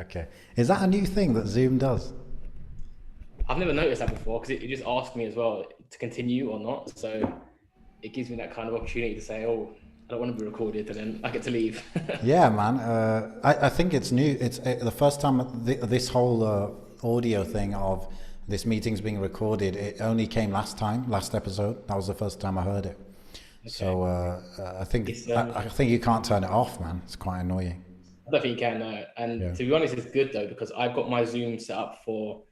Okay. Is that a new thing that Zoom does? I've never noticed that before because it just asked me as well to continue or not. So it gives me that kind of opportunity to say, oh, I don't want to be recorded, and then I get to leave. Yeah, man. I think it's new. It's the first time this whole audio thing of this meeting's being recorded. It only came last episode. That was the first time I heard it. Okay. So I think It's I think you can't turn it off, man. It's quite annoying. I don't think you can. And Yeah. to be honest, it's good though because I've got my Zoom set up for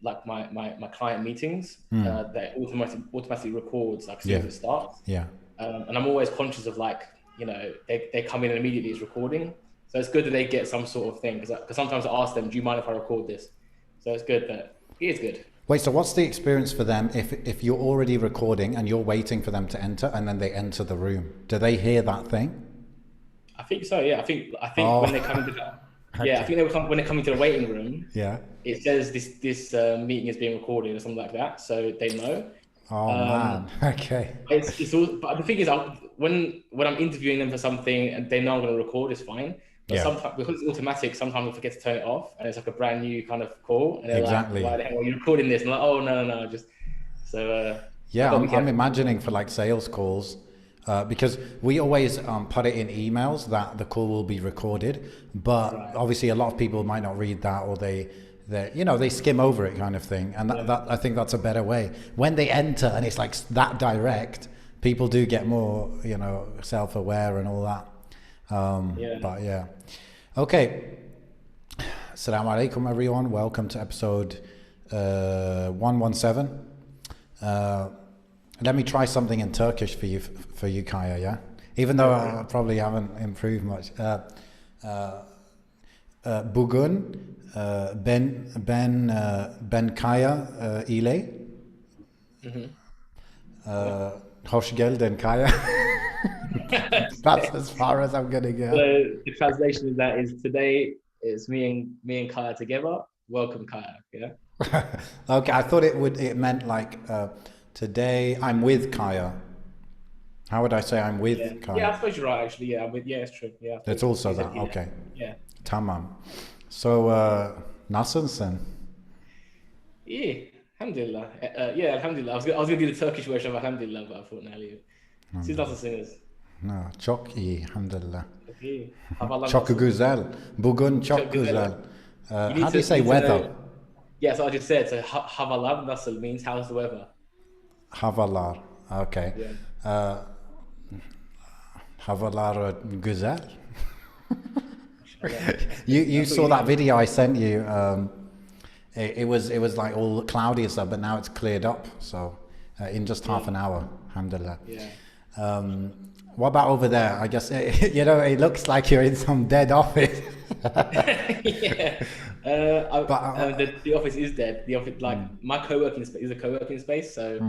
like my client meetings that automatically records like as soon Yeah. as it starts. Yeah. And I'm always conscious of like, they come in and immediately it's recording. So it's good that they get some sort of thing because sometimes I ask them, do you mind if I record this? So it's good that it is good. Wait, so what's the experience for them if you're already recording and you're waiting for them to enter and then they enter the room? Do they hear that thing? I think so. Yeah. I think Oh, when they come into yeah, I okay. think when they come into the waiting room, Yeah. it says this meeting is being recorded or something like that, so they know. Oh Um, man. Okay. it's all, but the thing is, when I'm interviewing them for something and they know I'm going to record, it's fine. But Yeah. sometimes because it's automatic, sometimes I forget to turn it off, and it's like a brand new kind of call, and they're like, Exactly. "Why the hell are you recording this?" And I'm like, "Oh no, just so I've Yeah, got to be I'm careful." imagining for like sales calls, because we always put it in emails that the call will be recorded, but Right. obviously a lot of people might not read that or they skim over it kind of thing, and Yeah. that I think that's a better way. When they enter and it's like that direct, people do get more self-aware and all that. Yeah. But yeah, okay. Assalamu alaikum, everyone. Welcome to episode 117. Uh, Let me try something in Turkish for you, Kaya. Yeah, even though Okay. I probably haven't improved much. Bugün ben Kaya ile Hmm. Yeah. hoş geldin Kaya. That's as far as I'm gonna So go. the translation of that is today it's me and Kaya together. Welcome, Kaya. Yeah. Okay, I thought it meant like today I'm with Kaya. How would I say I'm Yeah. with Yeah, Kaya? I suppose you're right, actually. Yeah, yeah, it's true. Yeah, I It's suppose also you said that. yeah. Okay. Yeah. Tamam. So nasılsın? Yeah. Alhamdulillah. Yeah, Alhamdulillah. I was gonna do the Turkish version of Alhamdulillah, but I thought now leave it. Siz nasılsınız? No, çok iyi, alhamdulillah. Çok iyi. Havalar Çok nasıl? güzel. Bugün Çok çok güzel. güzel. You How need do to you you say need to weather? know. Yeah, so I just said so. Havalar nasıl means how's the weather? Havalar. Okay. Yeah. Uh, havalar güzel. Mashallah. You That's what you saw need that to know. video I sent you. It was like all cloudy and stuff, but now it's cleared up. So in just half Yeah. an hour, alhamdulillah. Yeah. Um, what about over there? I guess it looks like you're in some dead office. Yeah. But The office is dead. The office, like my co-working space, is a co-working space. So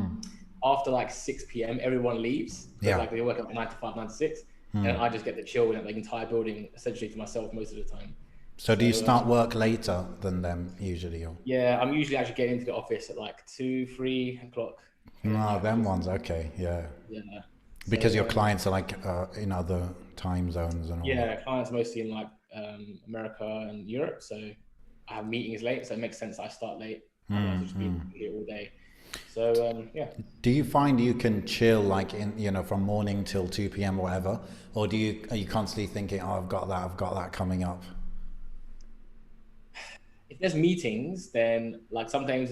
after like 6 p.m., everyone leaves because yeah. like they work at 9 to 5, 9 to 6, and I just get to chill in the entire building essentially to myself most of the time. So do So you start work later than them usually? Or? yeah, I'm usually actually getting into the office at like 2, 3 o'clock, and then No, yeah, them ones. Okay, yeah. yeah. Because your So clients are like in other time zones and all that. yeah, clients mostly in like America and Europe. So I have meetings late, so it makes sense I start late. Otherwise, I'll just be here all day. So yeah. Do you find you can chill like from morning till 2 p.m. or whatever, or are you constantly thinking, oh, I've got that coming up? If there's meetings, then like some days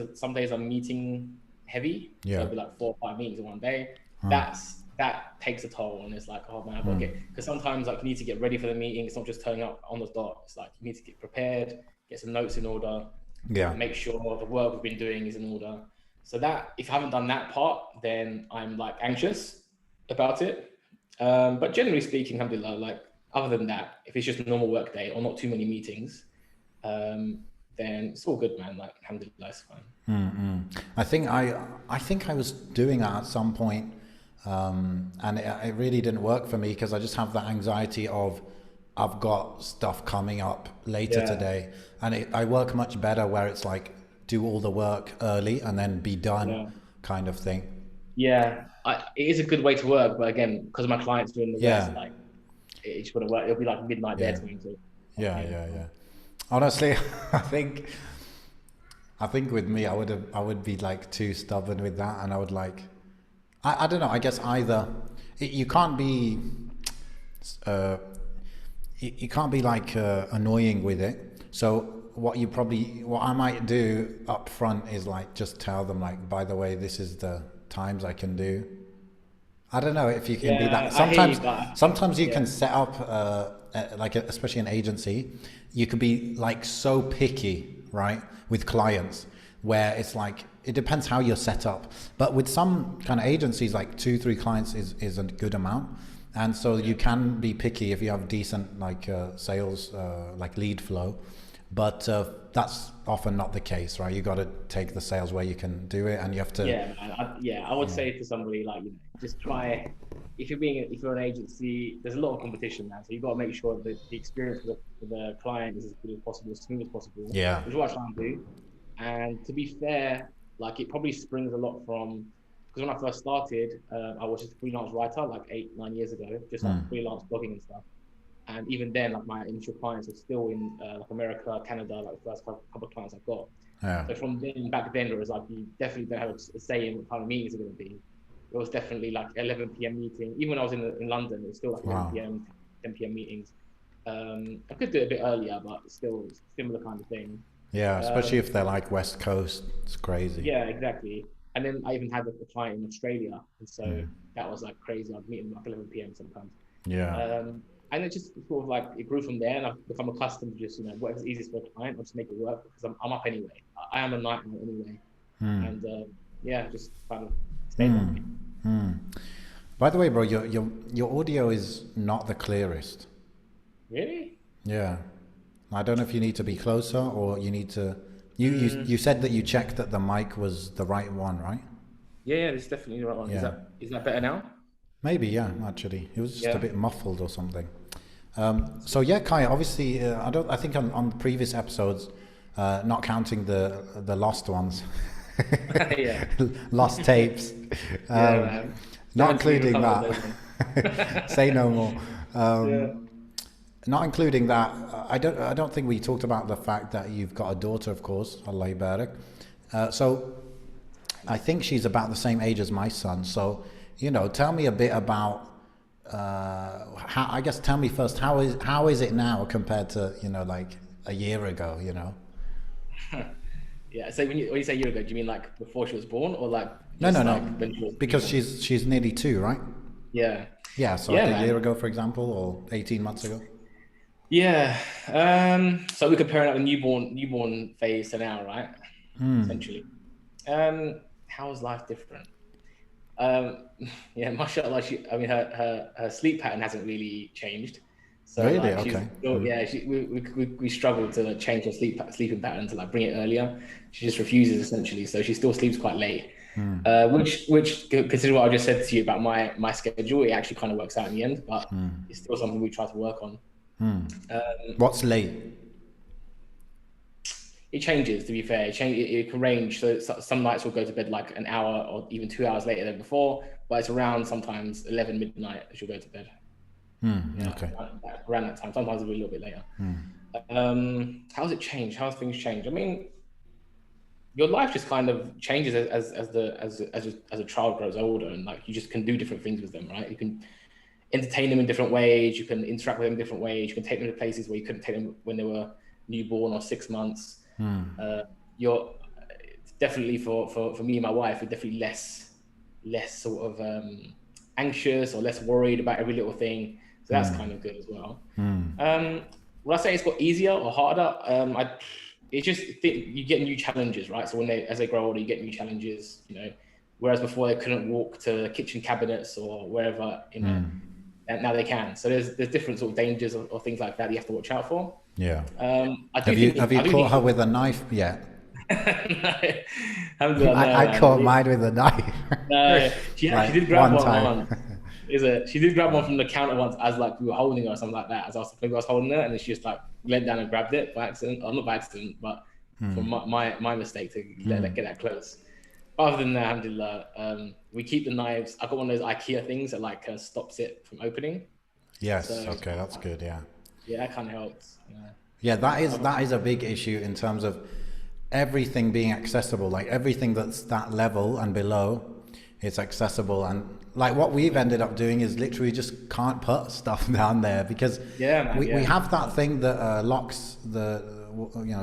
I'm meeting heavy, so Yeah. it'll be like 4 or 5 meetings in one day. That takes a toll, and it's like, oh man, I've got to get, because sometimes like you need to get ready for the meeting. It's not just turning up on the dot. It's like you need to get prepared, get some notes in order, Yeah. make sure the work we've been doing is in order. So that if I haven't done that part, then I'm like anxious about it. But generally speaking, alhamdulillah, like other than that, if it's just a normal work day or not too many meetings, um, then it's all good, man. Like alhamdulillah, it's fine. I think I was doing that at some point, and it really didn't work for me because I just have that anxiety of I've got stuff coming up later Yeah, today, and I work much better where it's like do all the work early and then be done, yeah, kind of thing. yeah. It is a good way to work, but again, because my clients doing the West, Yeah, like it just wouldn't work. It'll be like midnight their yeah, time, so yeah, yeah. yeah, yeah. Honestly, I think I think with me, I would be like too stubborn with that, and I would like I don't know. I guess either you can't be uh, you can't be like annoying with it. So what I might do up front is like just tell them like, by the way, this is the times I can do. I don't know if you can be Yeah, that. I hear you, Sometimes, but I think sometimes you yeah, can set up, like especially an agency, you could be like so picky, right, with clients, where it's like it depends how you're set up. But with some kind of agencies, like two, three clients is a good amount, and so yeah, you can be picky if you have decent like sales, like lead flow. But that's often not the case, right? You got to take the sales where you can do it, and you have to, yeah, man. Yeah, I would yeah, say to somebody like, just try. If you're an agency, there's a lot of competition now, so you've got to make sure that the experience for the client is as good as possible, as smooth as possible, yeah, which is what I try and do. And to be fair, like it probably springs a lot from because when I first started, I was just a freelance writer like 8, 9 years ago, just like mm, freelance blogging and stuff. And even then, like my initial clients were still in like America, Canada, like the first couple of clients I got. yeah, So from then back then, it was like you definitely don't have a say in what kind of meetings are going to be. It was definitely like 11 p.m. meeting. Even when I was in London, it was still like wow. 11 p.m., 10 p.m. meetings. I could do it a bit earlier, but still similar kind of thing. Yeah, especially Um, if they're like West Coast, it's crazy. yeah, exactly. And then I even had a client in Australia, and so Mm. that was like crazy. I'd meet him like 11 p.m. sometimes. Yeah. And it just sort of like it grew from there, and I've become accustomed to just whatever's easiest for a client, I'll just make it work because I'm up anyway. I am a night owl anyway, Mm. and yeah, just kind of stayed that way. Mm. Mm. By the way, bro, your audio is not the clearest. Really? Yeah. I don't know if you need to be closer or you need to. You Mm, said that you checked that the mic was the right one, right? yeah, yeah, this is definitely the right one. Yeah. Is that better now? Maybe, yeah, actually. It was just a Yeah. bit muffled or something. So yeah, Kai, obviously, I think on previous episodes, not counting the lost ones, Yeah. lost tapes, Yeah, um, man. not Never to be including recovered, that. those ones. Say no more. Yeah. Not including that, I don't think we talked about the fact that you've got a daughter, of course, Allah Barak. So I think she's about the same age as my son. So, tell me a bit about how. I guess tell me first how is it now compared to like a year ago? Yeah. So when you say a year ago, do you mean like before she was born, or like No, no, just no, like when she was because newborn? she's nearly 2, right? Yeah. Yeah, so like Yeah, a year man. ago, for example, or 18 months ago. Yeah. So we're comparing like the newborn phase to now, right? Essentially. How is life different? Um, yeah, mashallah, I mean, her sleep pattern hasn't really changed. So Really? like she's Okay. still, yeah, we struggle to like, change her sleeping pattern to like bring it earlier. She just refuses essentially. So she still sleeps quite late. Which consider what I just said to you about my schedule, it actually kind of works out in the end, but it's still something we try to work on. What's late? It changes, to be fair. It can range. So some nights we'll go to bed like an hour or even 2 hours later than before, but it's around sometimes 11 midnight she'll go to bed. Yeah, Okay. around that time. Sometimes it'll be a little bit later. How's it changed? How's things changed? I mean, your life just kind of changes as a child grows older, and like you just can do different things with them, right? You can entertain them in different ways. You can interact with them in different ways. You can take them to places where you couldn't take them when they were newborn or 6 months. You're definitely for me and my wife, we're definitely less sort of anxious or less worried about every little thing. So that's kind of good as well. Would I say it's got easier or harder? It's just you get new challenges, right? So as they grow older, you get new challenges. Whereas before they couldn't walk to kitchen cabinets or wherever, and now they can. So there's different sort of dangers or things like that you have to watch out for. Yeah. I do Have you think have you I do caught think her with a knife yet? alhamdulillah, no, I man. caught mine with a knife. No, she Like actually did grab one one time. once. She did grab one from the counter once as like we were holding her or something like that. Maybe I was holding her and then she just like leant down and grabbed it by accident. Or not by accident, but from my mistake to get that close. Other than that, alhamdulillah, we keep the knives. I've got one of those IKEA things that like stops it from opening. Yes. So Okay, that's good. Yeah. yeah, that kind of helps. Yeah. Yeah, that is a big issue in terms of everything being accessible. Like everything that's that level and below, it's accessible. And like what we've ended up doing is literally just can't put stuff down there because Yeah, man. we Yeah. have that thing that locks the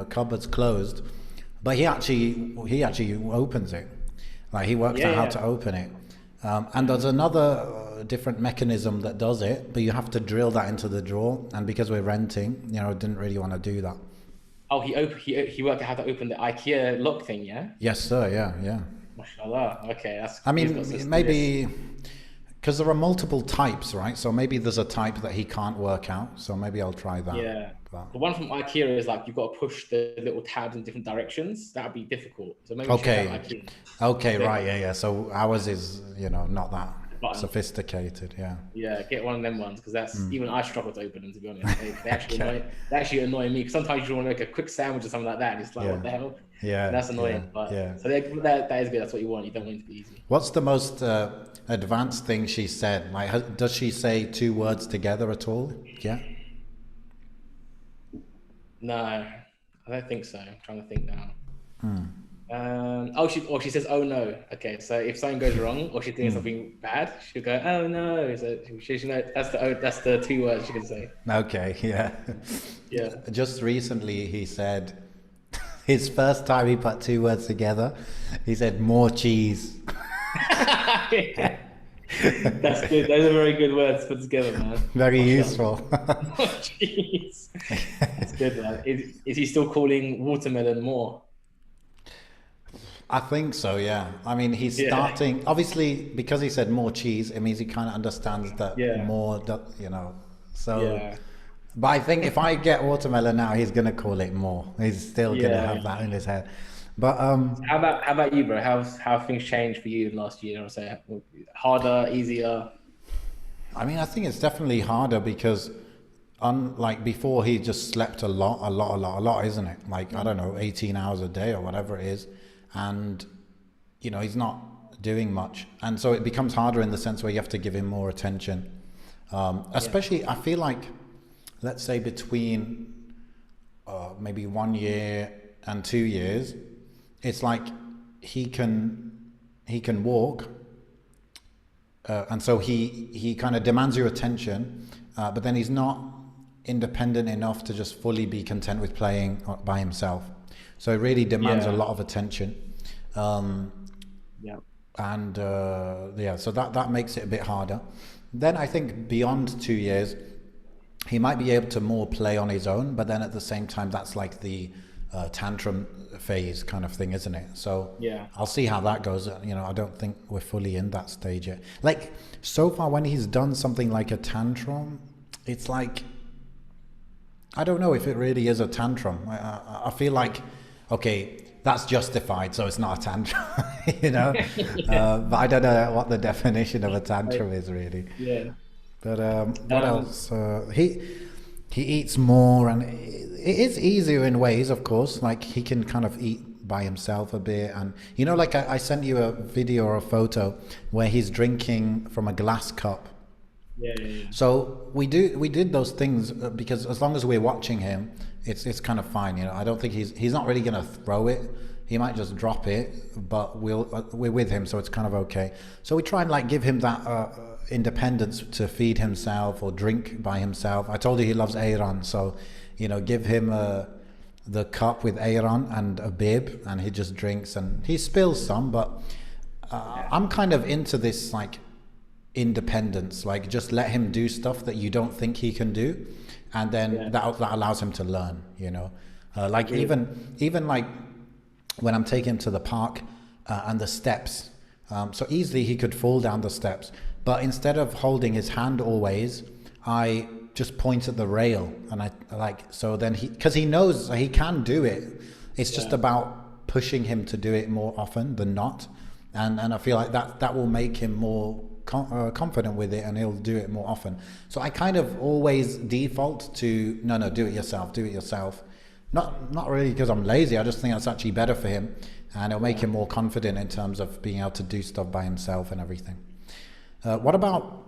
cupboards closed, but he actually opens it. Like he works Yeah, out how yeah. to open it. And there's another different mechanism that does it, but you have to drill that into the drawer. And because we're renting, didn't really want to do that. Oh, he worked out how to open the IKEA lock thing, yeah? Yes, sir. Yeah, yeah. Mashallah. Okay, that's I he's got some mean, serious. maybe because there are multiple types, right? So maybe there's a type that he can't work out. So maybe I'll try that. Yeah. But, The one from IKEA is like you've got to push the little tabs in different directions. That'd be difficult. So maybe check out okay. IKEA. Okay, They've right. got Yeah, yeah. So ours is, not that buttons. sophisticated. Yeah. Yeah, get one of them ones because that's even I struggle to open them, to be honest. They actually Okay. annoy me because sometimes you want to make a quick sandwich or something like that, and it's like, Yeah. what the hell? Yeah. That's Yeah. annoying. But Yeah. so that is good. That's what you want. You don't want it to be easy. What's the most advanced thing she said? Like, does she say two words together at all? Yeah. No, I don't think so. I'm trying to think now. Hmm. She says, "Oh no." Okay, so if something goes wrong or she's doing something bad, she'll go, "Oh no." So that's the two words she can say. Okay. Yeah. Yeah. Just recently, he said his first time he put two words together. He said more cheese. That's good. Those are very good words put together, man. Very Mashallah. useful. Oh, jeez. That's good, man. Is he still calling watermelon more? I think so, yeah. I mean, he's Yeah. starting, obviously, because he said more cheese, it means he kind of understands that Yeah. more, So, Yeah. but I think if I get watermelon now, he's going to call it more. He's still going to Yeah. have that in his head. But, How about you, bro? How have things changed for you last year or so? Harder, easier? I mean, I think it's definitely harder because, unlike before, he just slept a lot, isn't it? Like, I don't know, 18 hours a day or whatever it is. And, he's not doing much. And so it becomes harder in the sense where you have to give him more attention. Especially, I feel like, let's say between maybe 1 year and 2 years, it's like he can walk. And so he kind of demands your attention, but then he's not independent enough to just fully be content with playing by himself. So it really demands a Yeah. lot of attention. Yeah. And so that makes it a bit harder. Then I think beyond 2 years, he might be able to more play on his own, but then at the same time, that's like the tantrum phase kind of thing, isn't it? So Yeah. I'll see how that goes. I don't think we're fully in that stage yet. Like so far, when he's done something like a tantrum, it's like, I don't know if it really is a tantrum. I feel like, okay, that's justified, so it's not a tantrum, but I don't know what the definition of a tantrum is really. Yeah. But what else? He eats more, and it is easier in ways, of course. Like he can kind of eat by himself a bit, and like I sent you a video or a photo where he's drinking from a glass cup. Yeah. Yeah. So we did those things because as long as we're watching him, it's kind of fine. I don't think he's not really gonna throw it. He might just drop it, but we're with him, so it's kind of okay. So we try and like give him that independence to feed himself or drink by himself. I told you he loves ayran, so give him the cup with ayran and a bib, and he just drinks, and he spills some, but I'm kind of into this like independence, like just let him do stuff that you don't think he can do, and then that allows him to learn. Like even like when I'm taking him to the park and the steps, so easily he could fall down the steps, but instead of holding his hand always, I just point at the rail, and I like, so then because he knows he can do it, it's just about pushing him to do it more often than not, and I feel like that will make him more confident with it, and he'll do it more often. So I kind of always default to no, do it yourself. Not really because I'm lazy. I just think that's actually better for him, and it'll make him more confident in terms of being able to do stuff by himself and everything. What about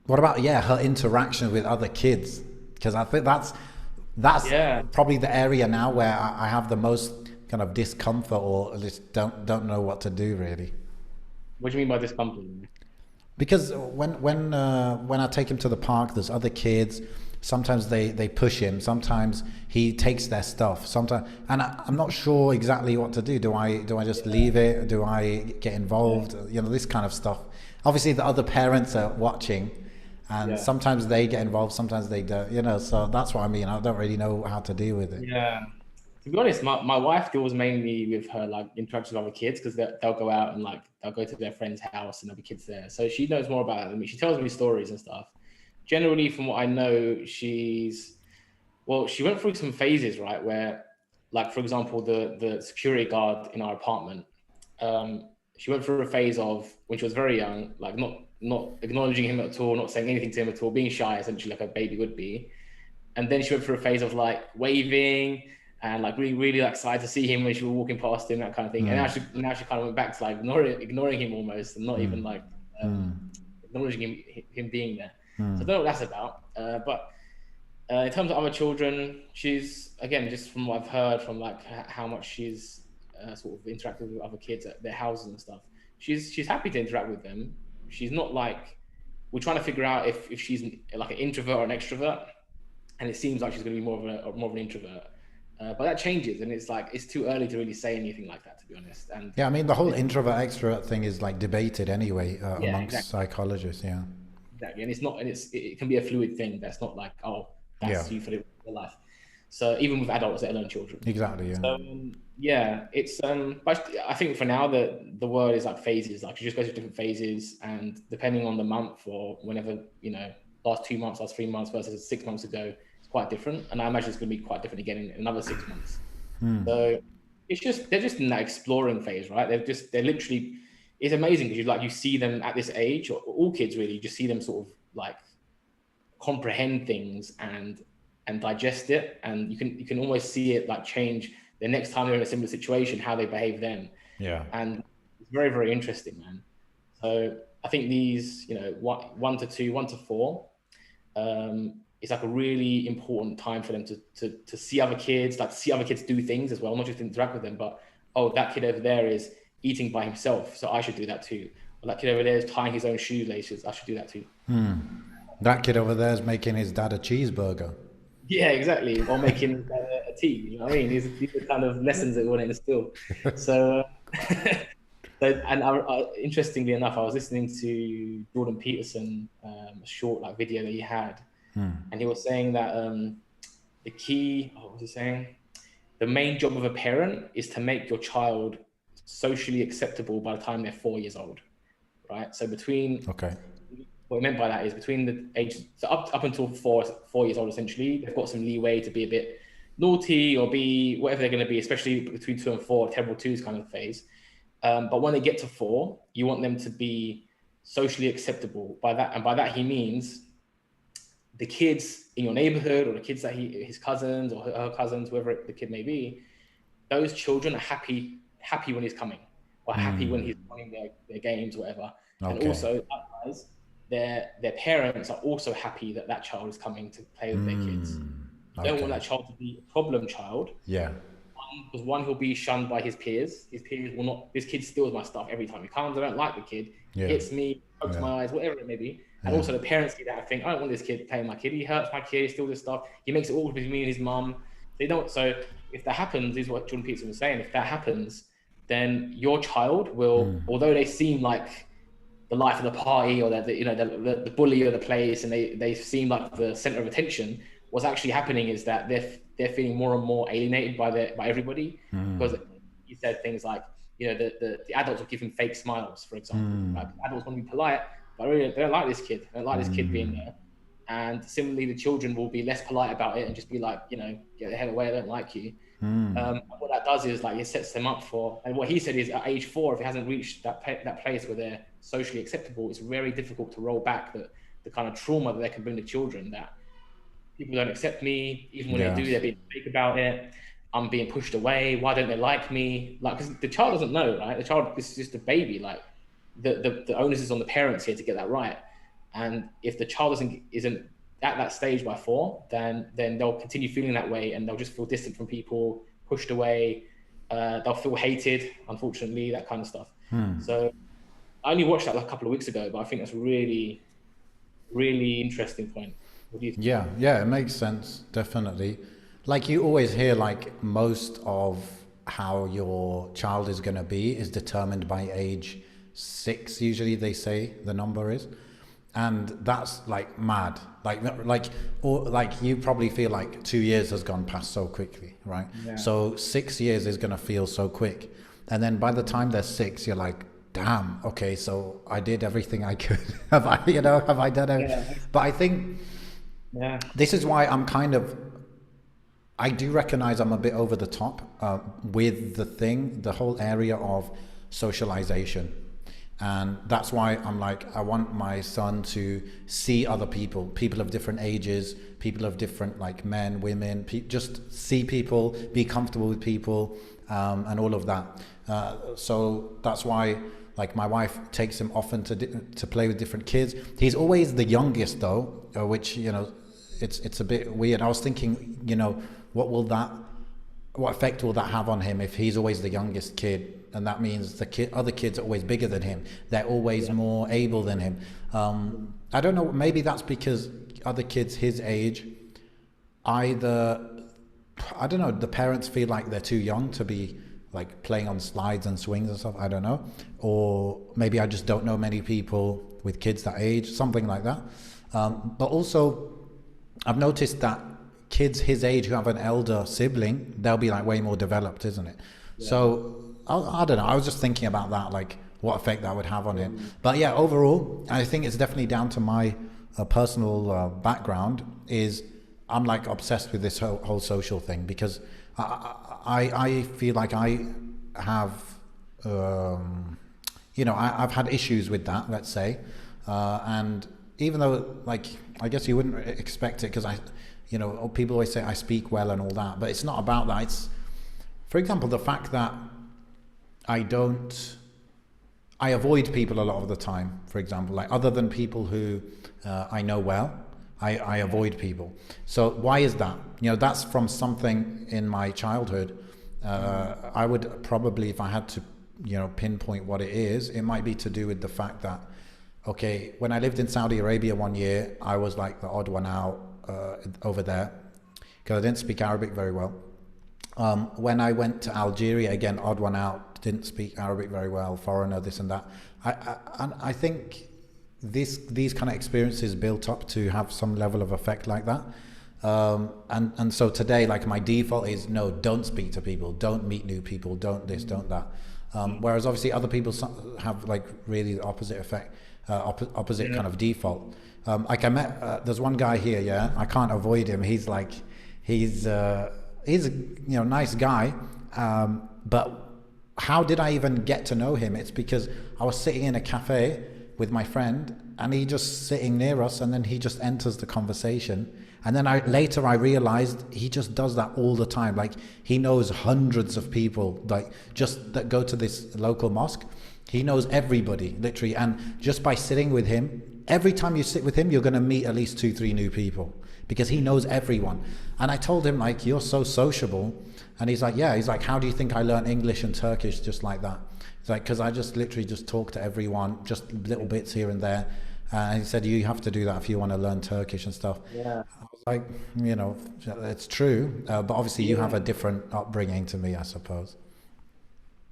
her interaction with other kids? Because I think that's Yeah. probably the area now where I have the most kind of discomfort, or just don't know what to do really. What do you mean by this company? Because when I take him to the park, there's other kids. Sometimes they push him. Sometimes he takes their stuff. Sometimes, and I'm not sure exactly what to do. Do I just leave it? Do I get Yeah. involved? You know, this kind of stuff. Obviously, the other parents are watching, and Yeah. sometimes they get involved. Sometimes they don't. You know, so that's what I mean. I don't really know how to deal with it. Yeah. To be honest, my wife deals mainly with her like interactions with other kids because they'll go out and like they'll go to their friend's house and there'll be kids there. So she knows more about it than me. She tells me stories and stuff. Generally, from what I know, she went through some phases, right? Where, like, for example, the security guard in our apartment, she went through a phase of when she was very young, like not acknowledging him at all, not saying anything to him at all, being shy, essentially, like a baby would be. And then she went through a phase of like waving and like really, really like excited to see him when she was walking past him, that kind of thing. And now she kind of went back to like ignoring him almost, and not even like acknowledging him being there. So I don't know what that's about. But in terms of other children, she's again just from what I've heard from like how much she's sort of interacted with other kids at their houses and stuff. She's happy to interact with them. She's not like we're trying to figure out if she's like an introvert or an extrovert, and it seems like she's going to be more of an introvert. But that changes, and it's like it's too early to really say anything like that, to be honest. And Yeah, I mean the whole introvert extrovert thing is like debated anay yeah, amongst exactly, psychologists. Yeah, exactly. And it's not, and it can be a fluid thing. That's not like yeah, that's you for the life. So even with adults, let alone children. exactly. Yeah. So yeah, it's but I think for now the word is like phases. Like you just go through different phases, and depending on the month or whenever last 2 months, last 3 months versus 6 months ago, it's quite different. And I imagine it's going to be quite different again in another 6 months. So they're just in that exploring phase, right? They're literally. It's amazing because you see them at this age, or all kids really. You just see them sort of like comprehend things and digest it, and you can almost see it like change the next time they're in a similar situation, how they behave then. Yeah. And it's very, very interesting, man. So I think these, 1 to 2, 1 to 4, is like a really important time for them to see other kids, like see other kids do things as well, not just interact with them, but that kid over there is eating by himself, so I should do that too. Or that kid over there is tying his own shoelaces, I should do that too. That kid over there is making his dad a cheeseburger. Yeah, exactly. Or making a tea. You know what I mean? These are kind of lessons that we want to instill. So, interestingly enough, I was listening to Jordan Peterson, a short like video that he had, and he was saying that the key. What was he saying? The main job of a parent is to make your child socially acceptable by the time they're 4 years old, right? So between Okay. what I meant by that is between the age, so up until 4 years old, essentially, they've got some leeway to be a bit naughty or be whatever they're going to be, especially between 2 and 4, terrible twos kind of phase. But when they get to 4, you want them to be socially acceptable. By that he means the kids in your neighborhood, or the kids that his cousins or her cousins, whoever the kid may be, those children are happy when he's coming, or happy when he's playing their games, whatever. And Okay. also, likewise, their parents are also happy that child is coming to play with their kids. You don't want that child to be a problem child. Yeah. Because one, he'll be shunned by his peers. His peers will not. This kid steals my stuff every time he comes. I don't like the kid. Yeah. Hits me, pokes Yeah. my eyes, whatever it may be. And also the parents see that and think, I don't want this kid playing my kid. He hurts my kid. He steals this stuff. He makes it awkward between me and his mum. They don't. So if that happens, is what Jordan Peterson was saying. If that happens, then your child will, although they seem like the life of the party, or the bully of the place, and they seem like the center of attention. What's actually happening is that they're feeling more and more alienated by everybody, because he said things like, the adults will give him fake smiles, for example. Like, adults want to be polite, but really they don't like this kid. They don't like this kid being there. And similarly, the children will be less polite about it and just be like, get the hell away, I don't like you. What that does is like it sets them up for, and what he said is at age 4, if it hasn't reached that place where they're socially acceptable, it's very difficult to roll back the kind of trauma that they can bring to children, that people don't accept me, even when they do, they're being fake about it. I'm being pushed away. Why don't they like me? Like, because the child doesn't know, right? The child is just a baby. Like, the onus is on the parents here to get that right. And if the child isn't at that stage by 4, then they'll continue feeling that way, and they'll just feel distant from people, pushed away. They'll feel hated, unfortunately, that kind of stuff. So I only watched that like a couple of weeks ago, but I think that's a really, really interesting point. What do you think? Yeah, yeah, it makes sense, definitely. Like you always hear, like most of how your child is going to be is determined by age 6, usually they say the number is. And that's like mad. Or like you probably feel like 2 years has gone past so quickly, right? Yeah. So 6 years is going to feel so quick. And then by the time they're 6, you're like, damn, okay, so I did everything I could. Have I done it? Yeah. But I think Yeah. this is why I do recognize I'm a bit over the top with the whole area of socialization. And that's why I'm like, I want my son to see other people of different ages, people of different, like men, women, just see people, be comfortable with people, and all of that. So that's why, like, my wife takes him often to play with different kids. He's always the youngest though, which, it's a bit weird. I was thinking, what effect will that have on him if he's always the youngest kid? And that means other kids are always bigger than him. They're always more able than him. I don't know, maybe that's because other kids his age, either, I don't know, the parents feel like they're too young to be like playing on slides and swings and stuff, I don't know. Or maybe I just don't know many people with kids that age, something like that. But also, I've noticed that kids his age who have an elder sibling, they'll be like way more developed, isn't it? Yeah. So I don't know. I was just thinking about that, like what effect that would have on him. But yeah, overall, I think it's definitely down to my personal background. Is I'm like obsessed with this whole social thing because I feel like I have, I've had issues with that, let's say, and even though, like, I guess you wouldn't expect it because people always say I speak well and all that, but it's not about that. It's, for example, the fact that I avoid people a lot of the time, for example, like other than people who I know well, I avoid people. So why is that? That's from something in my childhood. I would probably, if I had to, pinpoint what it is, it might be to do with the fact that, okay, when I lived in Saudi Arabia one year, I was like the odd one out over there because I didn't speak Arabic very well. When I went to Algeria, again, odd one out, didn't speak Arabic very well, foreigner, this and that. I think these kind of experiences built up to have some level of effect like that. And so today, like, my default is no, don't speak to people, don't meet new people, don't this, don't that. Whereas obviously other people have like really the opposite effect, opposite kind of default. Like I met, there's one guy here, yeah, I can't avoid him. He's a nice guy, but how did I even get to know him? It's because I was sitting in a cafe with my friend and he just sitting near us, and then he just enters the conversation. And then later I realized he just does that all the time. Like, he knows hundreds of people, like, just that go to this local mosque. He knows everybody, literally. And just by sitting with him, every time you sit with him, you're going to meet at least 2-3 new people because he knows everyone. And I told him, like, you're so sociable. And he's like, yeah. He's like, how do you think I learned English and Turkish just like that? It's like, because I just literally just talk to everyone, just little bits here and there. And he said, you have to do that if you want to learn Turkish and stuff. Yeah. I was like, it's true. But obviously you have a different upbringing to me, I suppose.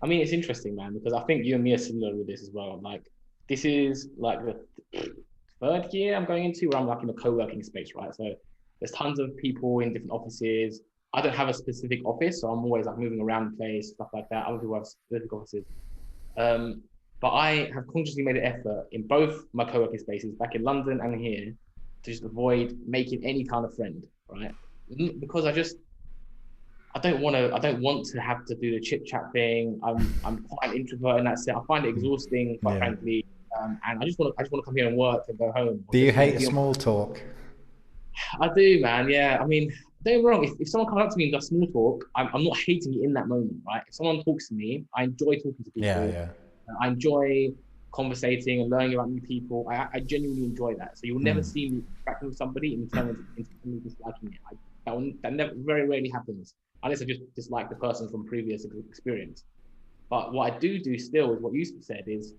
I mean, it's interesting, man, because I think you and me are similar with this as well. Like, this is like the third year I'm going into where I'm like in a co-working space, right? So there's tons of people in different offices. I don't have a specific office, so I'm always like moving around the place, stuff like that. Other people have specific offices. But I have consciously made an effort in both my co-working spaces, back in London and here, to just avoid making any kind of friend, right? Because I don't want to have to do the chit chat thing. I'm quite an introvert in that sense. I find it exhausting, quite frankly. And I just want to come here and work and go home. Do you hate small talk? I do, man. Yeah. I mean, don't get me wrong. If someone comes up to me and does small talk, I'm not hating it in that moment, right? If someone talks to me, I enjoy talking to people. Yeah. I enjoy conversating and learning about new people. I genuinely enjoy that. So you'll never see me interacting with somebody and turn into me disliking it. That never, very rarely happens unless I just dislike the person from previous experience. But what I do still is what you said is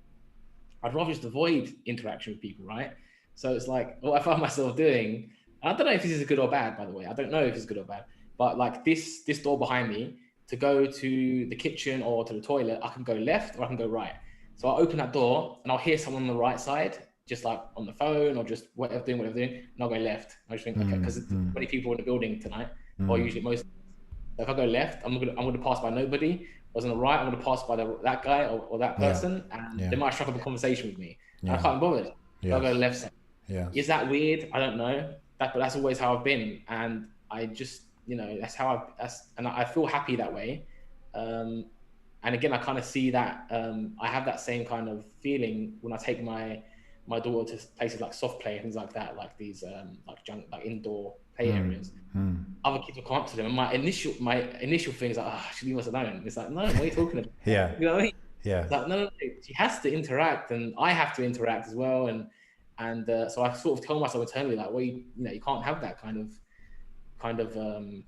I'd rather just avoid interaction with people, right? So it's like what I found myself doing. I don't know if this is good or bad, by the way. I don't know if it's good or bad, but like this door behind me, to go to the kitchen or to the toilet, I can go left or I can go right. So I'll open that door and I'll hear someone on the right side, just like on the phone or just whatever doing, and I'll go left. I just think, okay, because it's 20 people in the building tonight, or usually most. So if I go left, I'm gonna pass by nobody. Or on the right, I'm gonna pass by that guy or that person, and they might strike up a conversation with me. And I can't be bothered. So I'll go left side. Is that weird? I don't know. But that's always how I've been, and I just, that's how I feel happy that way. And again, I kind of see that I have that same kind of feeling when I take my daughter to places like soft play and things like that, like these like indoor play areas. Other kids will come up to them, and my initial thing is like, oh, she leave us alone. It's like, no, what are you talking about? You know what I mean? It's like, no, she has to interact, and I have to interact as well, and so I sort of tell myself internally, like, well, you can't have that kind of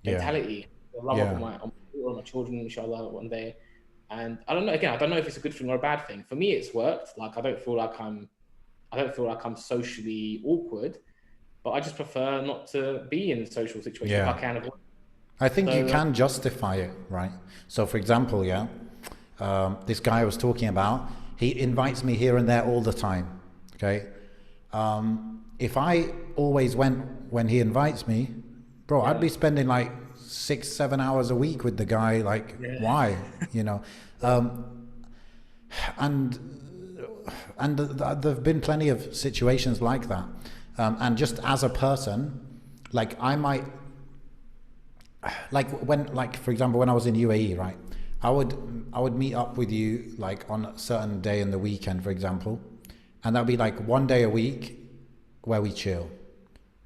mentality. I love on my children, inshallah, one day. And I don't know. Again, I don't know if it's a good thing or a bad thing. For me, it's worked. Like, I don't feel like I'm socially awkward, but I just prefer not to be in social situations if I can avoid. I think you can justify it, right? So, for example, this guy I was talking about, he invites me here and there all the time. Okay, if I always went when he invites me, bro, I'd be spending like 6-7 hours a week with the guy. Like, why? And there've been plenty of situations like that. And just as a person, like I might, like when, like for example, when I was in UAE, right? I would meet up with you like on a certain day in the weekend, for example, and that'd be like one day a week where we chill.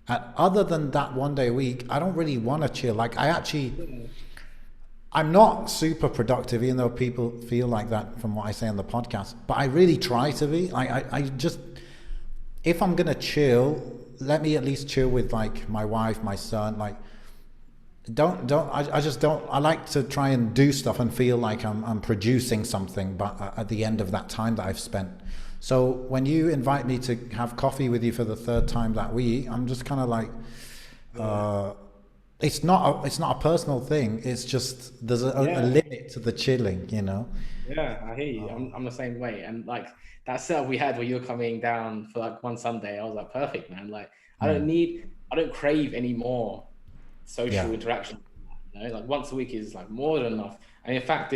And other than that one day a week, I don't really want to chill. Like I'm not super productive, even though people feel like that from what I say on the podcast, but I really try to be. I just, if I'm going to chill, let me at least chill with like my wife, my son, like I just don't, I like to try and do stuff and feel like I'm producing something, but at the end of that time that I've spent. So when you invite me to have coffee with you for the third time that week, I'm just kind of like, it's not a personal thing. It's just, there's a limit to the chilling, Yeah, I hear you. I'm the same way. And like that setup we had where you were coming down for like one Sunday, I was like, perfect, man. Like I don't crave any more social interaction. Like once a week is like more than enough. And in fact,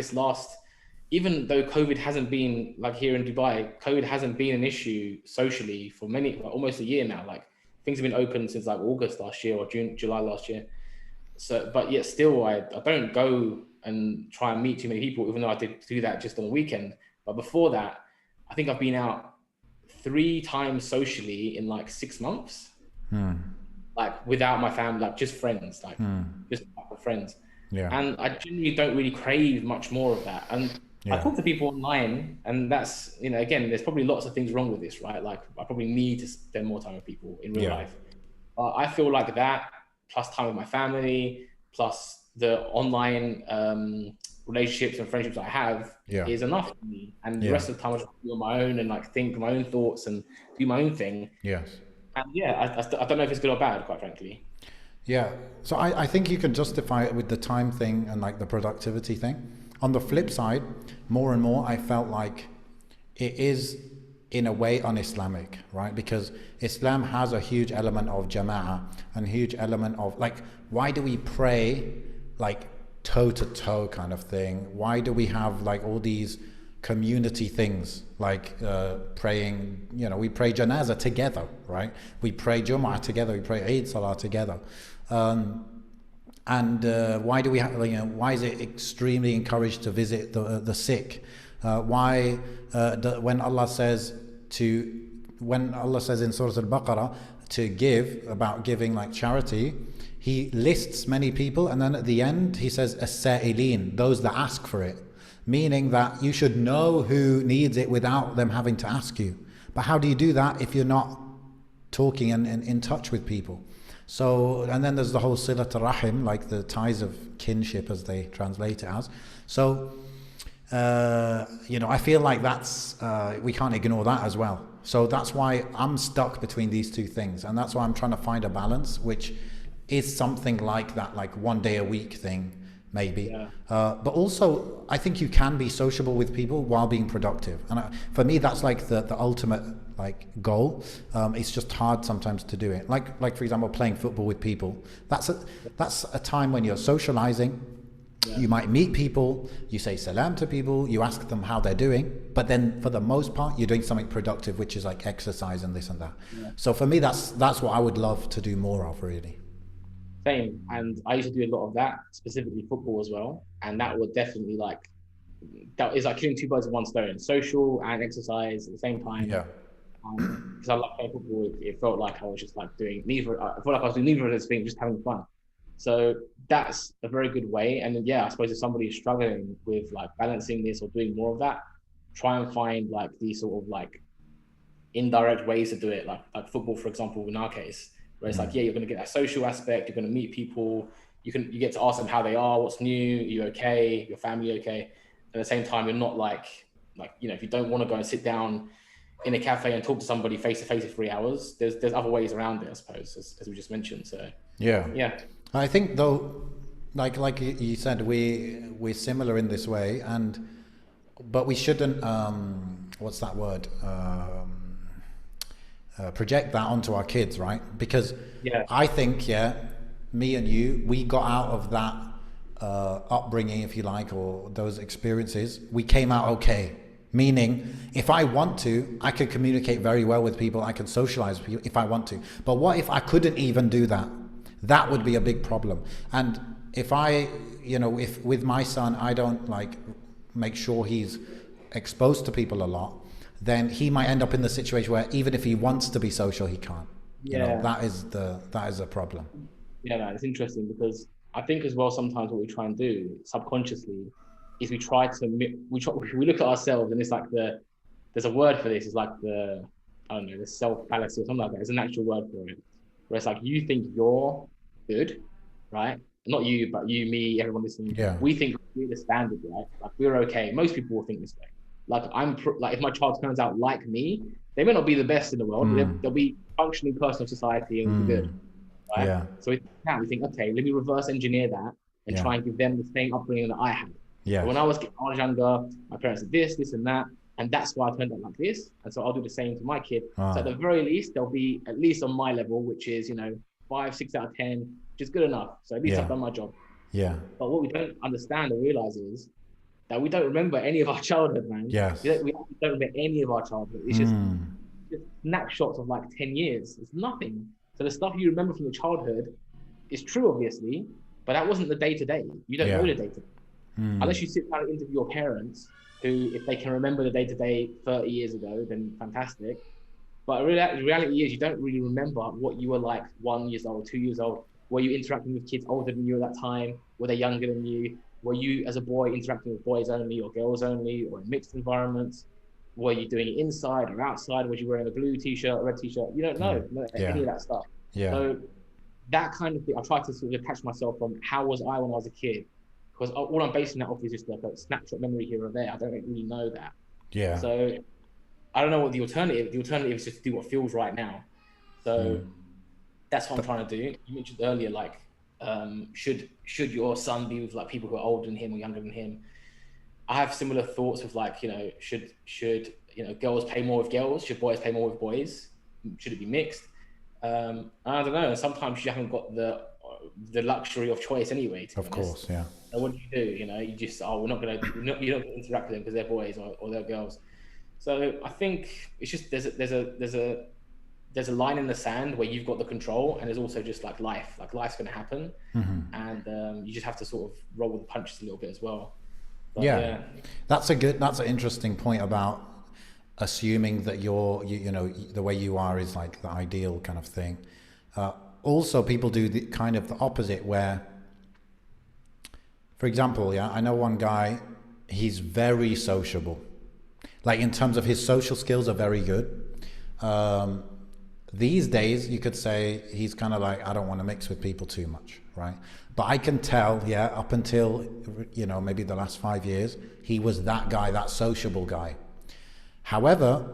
even though COVID hasn't been, like here in Dubai, COVID hasn't been an issue socially for almost a year now. Like things have been open since like August last year or July last year. So, but yet still, I don't go and try and meet too many people, even though I did do that just on the weekend. But before that, I think I've been out 3 times socially in like 6 months. Like without my family, like just friends, like just friends. And I genuinely don't really crave much more of that. And I talk to people online, and that's, again, there's probably lots of things wrong with this, right? Like I probably need to spend more time with people in real life. I feel like that, plus time with my family, plus the online relationships and friendships I have is enough for me. And the rest of the time I just do on my own and like think my own thoughts and do my own thing. And I don't know if it's good or bad, quite frankly. So I think you can justify it with the time thing and like the productivity thing. On the flip side, more and more I felt like it is in a way un-Islamic, right? Because Islam has a huge element of jama'ah and a huge element of like, why do we pray like toe to toe kind of thing? Why do we have like all these community things like praying, we pray janazah together, right? We pray Jumu'ah together, we pray Eid Salah together. And why do we have, why is it extremely encouraged to visit the sick? Why when Allah says in Surah Al-Baqarah to give, about giving like charity, he lists many people, and then at the end he says as-sa'ilin, those that ask for it. meaning that you should know who needs it without them having to ask you. But how do you do that if you're not talking and in touch with people? So, and then there's the whole silat rahim, like the ties of kinship as they translate it as. So, I feel like that's, we can't ignore that as well. So that's why I'm stuck between these two things. And that's why I'm trying to find a balance, which is something like that, like 1 day a week thing, maybe. Yeah. But also, I think you can be sociable with people while being productive. And for me, that's like the ultimate like goal. It's just hard sometimes to do it. Like for example, playing football with people. That's a time when you're socializing. Yeah. You might meet people, you say salam to people, you ask them how they're doing, but then for the most part, you're doing something productive, which is like exercise and this and that. Yeah. So for me, that's what I would love to do more of, really. Same. And I used to do a lot of that, specifically football as well. And that would definitely that is like killing two birds with one stone, social and exercise at the same time. Yeah. Because I love playing football, it felt like I was just like doing neither. I felt like I was doing neither of those things, just having fun. So that's a very good way. And then, yeah, I suppose if somebody is struggling with like balancing this or doing more of that, try and find like these sort of like indirect ways to do it. Like football, for example, in our case, where it's like, yeah, you're going to get that social aspect. You're going to meet people. You get to ask them how they are, what's new, are you okay, your family okay. At the same time, you're not like, if you don't want to go and sit down in a cafe and talk to somebody face to face for 3 hours, there's other ways around it, I suppose, as we just mentioned. So yeah. I think though, like you said, we're similar in this way, but we shouldn't what's that word? Project that onto our kids, right? Because I think me and you, we got out of that upbringing, if you like, or those experiences. We came out okay. Meaning, if I want to, I can communicate very well with people. I can socialize with people if I want to. But what if I couldn't even do that? That would be a big problem. And if if with my son, I don't like make sure he's exposed to people a lot, then he might end up in the situation where even if he wants to be social, he can't. Yeah. That is a problem. Yeah, no, it's interesting because I think as well, sometimes what we try and do subconsciously is we look at ourselves and it's like there's a word for this. It's like the self fallacy or something like that. There's an actual word for it. Where it's like you think you're good, right? Not you, but you, me, everyone listening. Yeah. We think we're the standard, right? Like we're okay. Most people will think this way. Like if my child turns out like me, they may not be the best in the world. They'll be functioning person of society and be good, right? Yeah. So now we think, okay, let me reverse engineer that and try and give them the same upbringing that I had. Yeah. So when I was younger, my parents did this, and that. And that's why I turned out like this. And so I'll do the same to my kid. So at the very least, they'll be at least on my level, which is, 5, 6 out of 10, which is good enough. So at least I've done my job. Yeah. But what we don't understand or realize is that we don't remember any of our childhood, man. Yes. We don't remember any of our childhood. It's just snapshots of like 10 years. It's nothing. So the stuff you remember from your childhood is true, obviously, but that wasn't the day-to-day. You don't know the day-to-day. Unless you sit down and interview your parents, who, if they can remember the day-to-day 30 years ago, then fantastic. But the reality is you don't really remember what you were like 1 year old, 2 years old. Were you interacting with kids older than you at that time? Were they younger than you? Were you, as a boy, interacting with boys only or girls only or in mixed environments? Were you doing it inside or outside? Was you wearing a blue t-shirt, a red t-shirt? You don't know any of that stuff. Yeah. So that kind of thing, I try to sort of catch myself from how was I when I was a kid? Because all I'm basing that off is just like a snapshot memory here or there. I don't really know that. Yeah. So I don't know what the alternative is just to do what feels right now. So that's what I'm trying to do. You mentioned earlier, like, should your son be with like people who are older than him or younger than him? I have similar thoughts with like, should girls pay more with girls? Should boys pay more with boys? Should it be mixed? I don't know. Sometimes you haven't got the luxury of choice anyway. Of course, yeah. So what do? You just you're not going to interact with them because they're boys or they're girls. So I think it's just there's a line in the sand where you've got the control, and there's also just like life. Like life's going to happen, and you just have to sort of roll with the punches a little bit as well. But, yeah, that's an interesting point about assuming that the way you are is like the ideal kind of thing. Also, people do the kind of the opposite, where, for example, I know one guy, he's very sociable. Like in terms of his social skills are very good. Um, these days, you could say he's kind of like, I don't want to mix with people too much, right? But I can tell, yeah, up until, maybe the last 5 years, he was that guy, that sociable guy. However,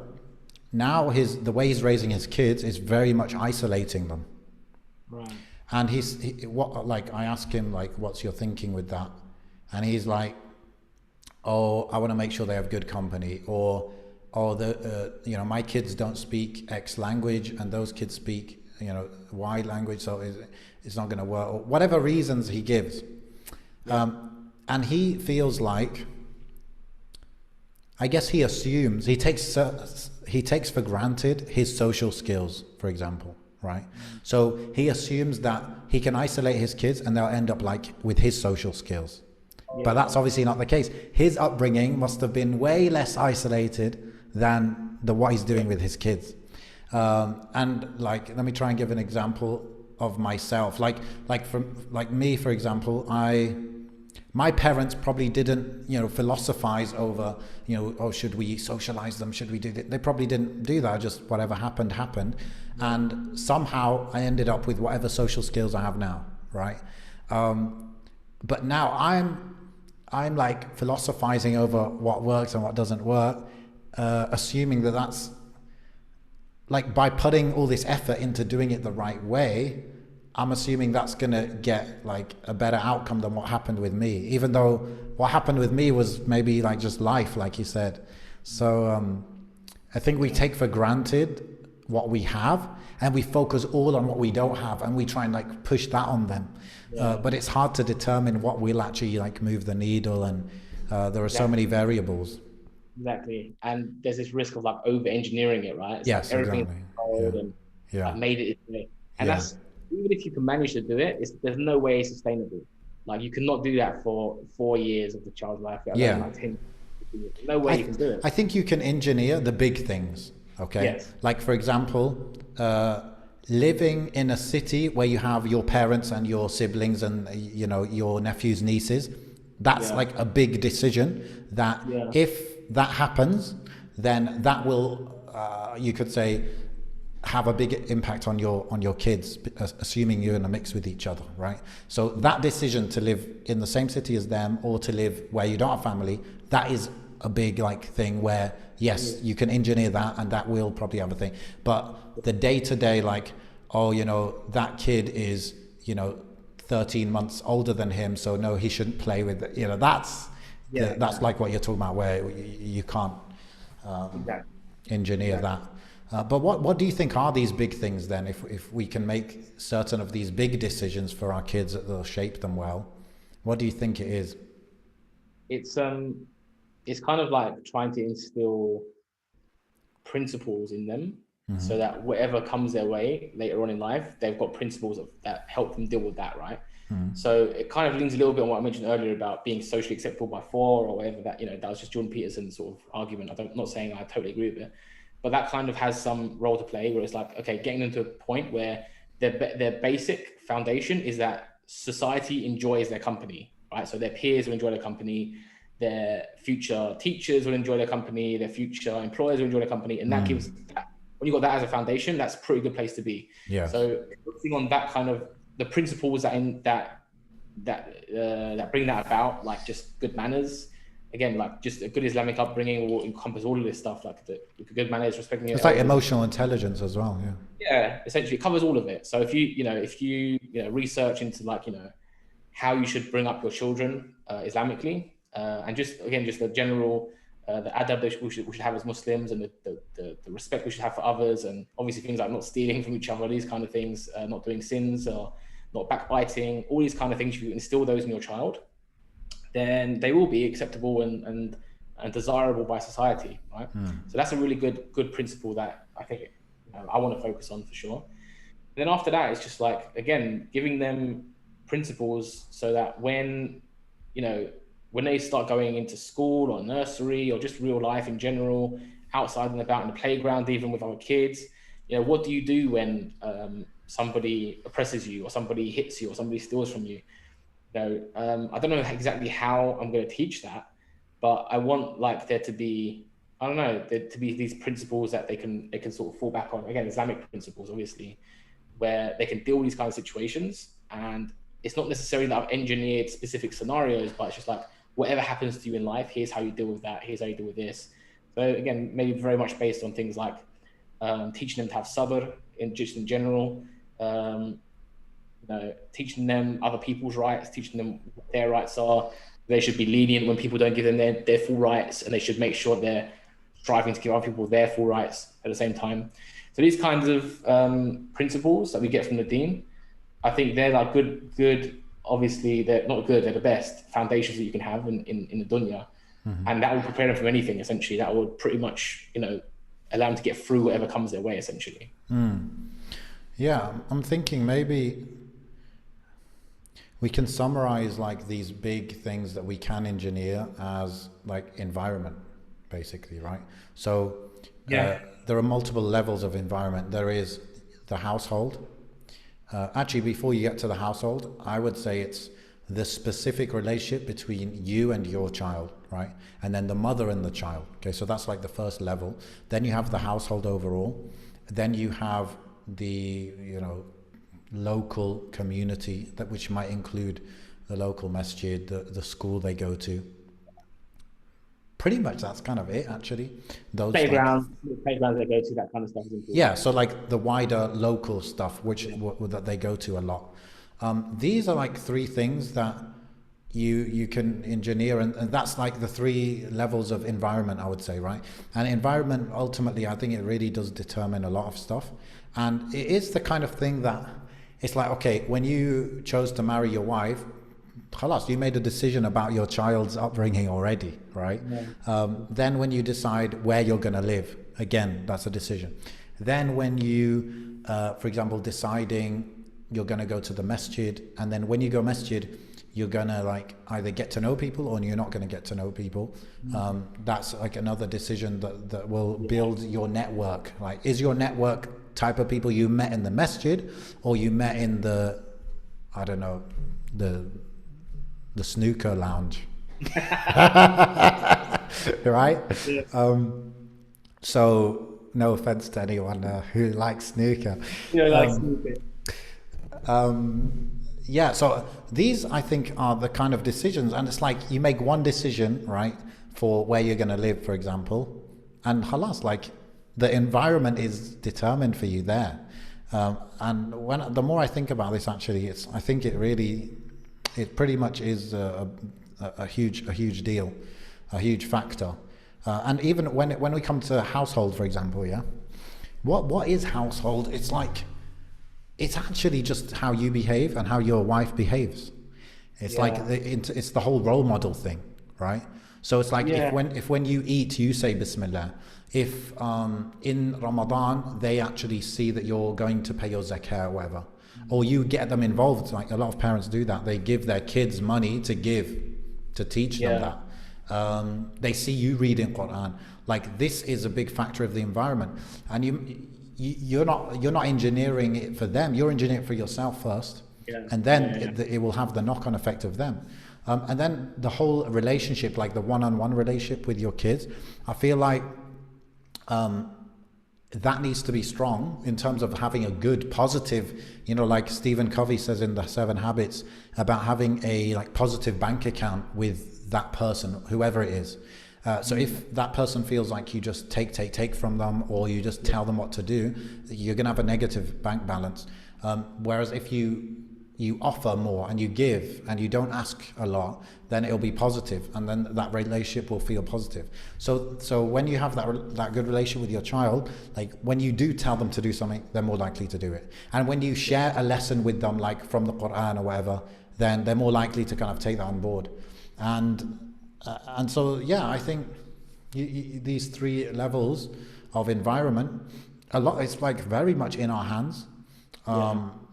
now the way he's raising his kids is very much isolating them. Right. And I ask him, like, what's your thinking with that? And he's like, oh, I want to make sure they have good company, or my kids don't speak X language and those kids speak Y language, so it's not going to work, or whatever reasons he gives. And he feels like, I guess he assumes, he takes for granted his social skills, for example, right? So he assumes that he can isolate his kids and they'll end up like with his social skills. But that's obviously not the case. His upbringing must have been way less isolated than what he's doing with his kids. And like, let me try and give an example of myself. Like me, for example, my parents probably didn't, philosophize over, oh, should we socialize them? Should we do that? They probably didn't do that. Just whatever happened. And somehow I ended up with whatever social skills I have now, right? But now I'm like philosophizing over what works and what doesn't work, assuming that's like, by putting all this effort into doing it the right way, I'm assuming that's going to get like a better outcome than what happened with me, even though what happened with me was maybe like just life, like you said. So I think we take for granted what we have and we focus all on what we don't have, and we try and like push that on them. But it's hard to determine what will actually like move the needle, and there are so many variables. Exactly. And there's this risk of like over engineering it, right? It's Yes, like everything's exactly. controlled and Yeah. like made it this way. And Yeah. that's, even if you can manage to do it, there's no way it's sustainable. Like you cannot do that for 4 years of the child's life. Yeah. Like 10 years. No way you can do it. I think you can engineer the big things, okay? Yes. Like, for example, living in a city where you have your parents and your siblings and, your nephews, nieces, that's like a big decision that if that happens, then that will, you could say, have a big impact on your kids, assuming you're in a mix with each other, right? So that decision to live in the same city as them or to live where you don't have family, that is a big like thing where yes, you can engineer that and that will probably have a thing. But the day-to-day, like, oh, that kid is 13 months older than him, so no, he shouldn't play with it. That's like what you're talking about, where you can't engineer that. But what do you think are these big things then? If we can make certain of these big decisions for our kids that will shape them well, what do you think it is? It's kind of like trying to instill principles in them, so that whatever comes their way later on in life, they've got principles that help them deal with that, right? So it kind of leans a little bit on what I mentioned earlier about being socially acceptable by 4 or whatever that, that was just Jordan Peterson's sort of argument. I'm not saying I totally agree with it, but that kind of has some role to play, where it's like, okay, getting them to a point where their basic foundation is that society enjoys their company, right? So their peers will enjoy their company, their future teachers will enjoy their company, their future employers will enjoy their company, and that gives that, when you got that as a foundation, that's a pretty good place to be. Yeah. So focusing on that kind of the principles that bring that about, like just good manners. Again, like just a good Islamic upbringing will encompass all of this stuff, like the good manners, respecting. It's like emotional intelligence as well, yeah. Yeah, essentially, it covers all of it. So if you research into how you should bring up your children Islamically, and just the general the adab that we should have as Muslims, and the respect we should have for others, and obviously things like not stealing from each other, these kind of things, not doing sins or not backbiting, all these kind of things. If you instill those in your child, then they will be acceptable and desirable by society, right? So that's a really good principle that I think I want to focus on for sure. And then after that, it's just like, again, giving them principles so that when they start going into school or nursery or just real life in general, outside and about in the playground, even with other kids, what do you do when somebody oppresses you or somebody hits you or somebody steals from you? I don't know exactly how I'm going to teach that, but I want like there to be, I don't know, there to be these principles that they can sort of fall back on. Again, Islamic principles, obviously, where they can deal with these kind of situations. And it's not necessarily that I've engineered specific scenarios, but it's just like whatever happens to you in life, here's how you deal with that. Here's how you deal with this. So again, maybe very much based on things like teaching them to have sabr in just in general, um, teaching them other people's rights, teaching them what their rights are. They should be lenient when people don't give them their full rights, and they should make sure they're striving to give other people their full rights at the same time. So these kinds of principles that we get from the Deen, I think they're like good. Obviously, they're not good; they're the best foundations that you can have in the dunya, and that will prepare them from anything. Essentially, that will pretty much allow them to get through whatever comes their way. Essentially. Yeah, I'm thinking maybe we can summarize like these big things that we can engineer as like environment, basically, right? So Yeah. there are multiple levels of environment. There is the household. Actually, before you get to the household, I would say it's the specific relationship between you and your child, right? And then the mother and the child. Okay, so that's like the first level. Then you have the household overall. Then you have the, local community, that which might include the local masjid, the school they go to. Pretty much that's kind of it, actually. Those Playgrounds they go to, that kind of stuff is important. Yeah, so like the wider local stuff, which that they go to a lot. These are like three things that you can engineer, and that's like the three levels of environment, I would say, right? And environment, ultimately, I think it really does determine a lot of stuff, and it is the kind of thing that it's like, okay, when you chose to marry your wife, khalas, you made a decision about your child's upbringing already, right? Then when you decide where you're going to live, again, that's a decision. Then when you, for example, deciding you're going to go to the masjid, and then when you go masjid, you're going to like either get to know people or you're not going to get to know people. That's like another decision that will build your network. Like, is your network type of people you met in the masjid, or you met in the, I don't know, the snooker lounge? Right? Yeah. So no offense to anyone who likes snooker. Like Yeah, so these I think are the kind of decisions, and it's like you make one decision, right, for where you're going to live, for example, and halas, like the environment is determined for you there. And when the more I think about this, actually, I think it pretty much is a huge deal, a huge factor. And even when we come to household, for example, yeah, what is household? It's like, it's actually just how you behave and how your wife behaves. It's like it's the whole role model thing, right? So it's like if when you eat, you say Bismillah. If in Ramadan they actually see that you're going to pay your zakah or whatever, or you get them involved, like a lot of parents do that. They give their kids money to teach them that. They see you reading Quran. Like, this is a big factor of the environment, and you're not engineering it for them. You're engineering it for yourself first, and then it will have the knock-on effect of them. And then the whole relationship, like the one-on-one relationship with your kids, I feel like that needs to be strong in terms of having a good, positive, like Stephen Covey says in the 7 Habits, about having a like positive bank account with that person, whoever it is. So if that person feels like you just take from them, or you just tell them what to do, you're going to have a negative bank balance. Whereas if you offer more and you give and you don't ask a lot, then it'll be positive, and then that relationship will feel positive. So when you have that good relationship with your child, like when you do tell them to do something, they're more likely to do it. And when you share a lesson with them, like from the Quran or whatever, then they're more likely to kind of take that on board. And so, yeah, I think these 3 levels of environment, it's like very much in our hands.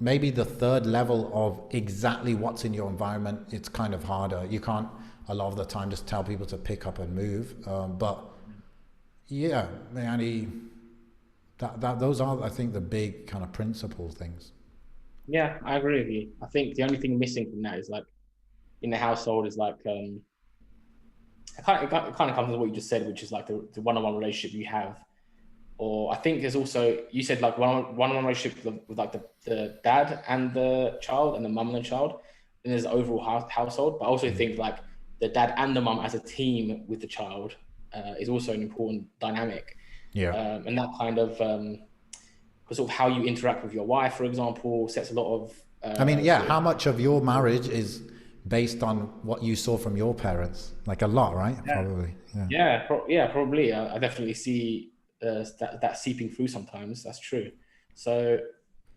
Maybe the 3rd level of exactly what's in your environment, it's kind of harder. You can't a lot of the time just tell people to pick up and move. But yeah, those are, I think, the big kind of principle things. Yeah, I agree with you. I think the only thing missing from that is like in the household is like it kind of comes to what you just said, which is like the one-on-one relationship you have. Or I think there's also, you said like one-on-one relationship with like the dad and the child and the mum and the child, and there's the overall household. But I also think like the dad and the mum as a team with the child is also an important dynamic. Yeah. And that kind of sort of how you interact with your wife, for example, sets a lot of. I mean, yeah, how much of your marriage is based on what you saw from your parents? Like a lot, right? Yeah. Probably. Yeah. Yeah, probably. I definitely see that seeping through sometimes. That's true. So,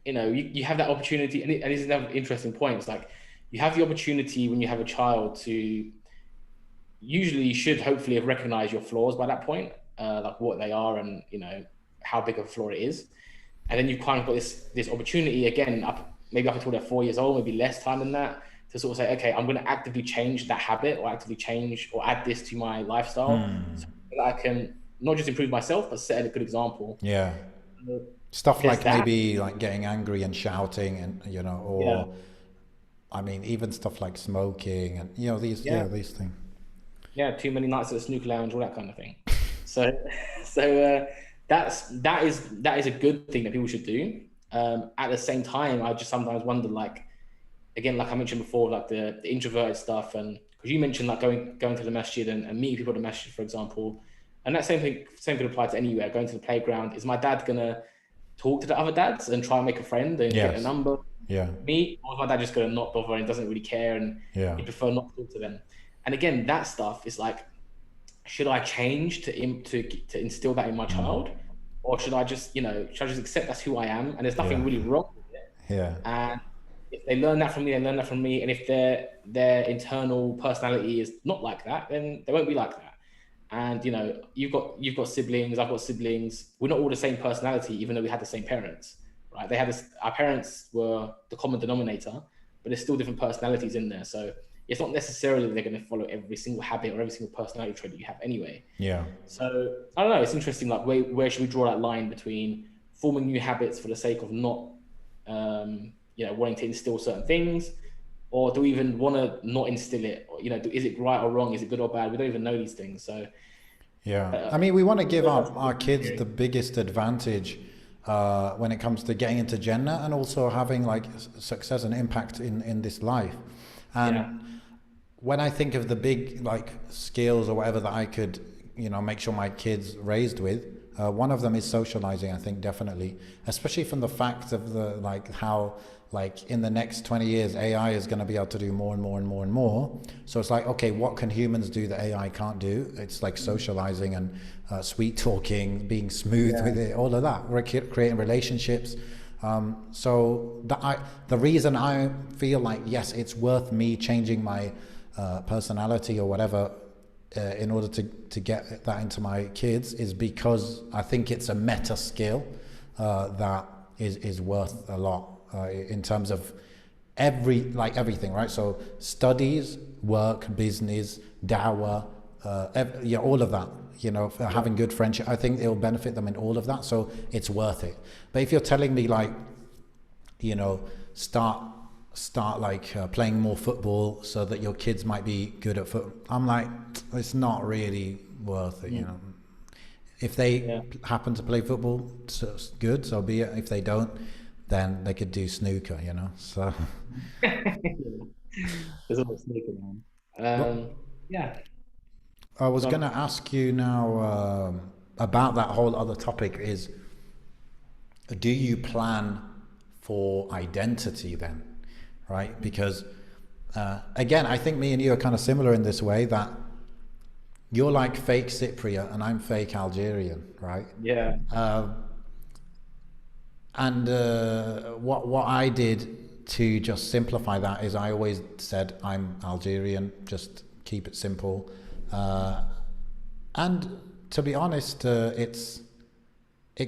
you have that opportunity, and this is another interesting point. It's like you have the opportunity when you have a child to. Usually, you should hopefully have recognized your flaws by that point, like what they are, and how big of a flaw it is. And then you've kind of got this opportunity again, maybe up until they're 4 years old, maybe less time than that, to sort of say, okay, I'm going to actively change that habit, or actively change or add this to my lifestyle, so that I can not just improve myself, but set a good example. Yeah. Uh, Stuff there's like that. maybe like getting angry and shouting, and or Yeah, I mean, even stuff like smoking and these yeah, these things. yeah. Too many nights at the snooker lounge, all that kind of thing. So, so that is a good thing that people should do. At the same time, I just sometimes wonder, like, again, like I mentioned before, like the introverted stuff, and because you mentioned like going to the masjid and meeting people at the masjid, for example, and that same could apply to anywhere. Going to the playground, is my dad gonna talk to the other dads and try and make a friend and get a Yes. number? Yeah. Me, or is my dad just gonna not bother and doesn't really care and Yeah. he prefer not to talk to them? And again, that stuff is like, should I change to instill that in my child, or should I just accept that's who I am and there's nothing Yeah. really wrong with it? Yeah. And if they learn that from me, they learn that from me. And if their internal personality is not like that, then they won't be like that. And you've got siblings, I've got siblings. We're not all the same personality, even though we had the same parents, right? Our parents were the common denominator, but there's still different personalities in there. So it's not necessarily they're going to follow every single habit or every single personality trait that you have anyway. Yeah. So I don't know. It's interesting. Like, where should we draw that line between forming new habits for the sake of not, wanting to instill certain things, or do we even want to not instill it? Or, is it right or wrong? Is it good or bad? We don't even know these things. So Yeah. I mean, we want to give our kids the biggest advantage when it comes to getting into Jannah, and also having like success and impact in this life. And yeah, when I think of the big like skills or whatever that I could, make sure my kids raised with, one of them is socializing. I think definitely, especially from the fact of how in the next 20 years AI is going to be able to do more and more and more and more. So it's like, okay, what can humans do that AI can't do? It's like socializing and sweet talking, being smooth with it, all of that. We're creating relationships. So the reason I feel like, yes, it's worth me changing my personality or whatever in order to get that into my kids is because I think it's a meta skill that is worth a lot in terms of everything, right? So studies, work, business, dawah, all of that. Having good friendship, I think it'll benefit them in all of that. So it's worth it. But if you're telling me start playing more football so that your kids might be good at football, I'm like, it's not really worth it. If they happen to play football, so it's good, so be it. If they don't, then they could do snooker. So there's always sneaker, man. Yeah. I was So going to ask you now about that whole other topic is, do you plan for identity then, right? Because again, I think me and you are kind of similar in this way, that you're like fake Cypriot and I'm fake Algerian, right? yeah, And what I did to just simplify that is I always said I'm Algerian, just keep it simple. And to be honest, it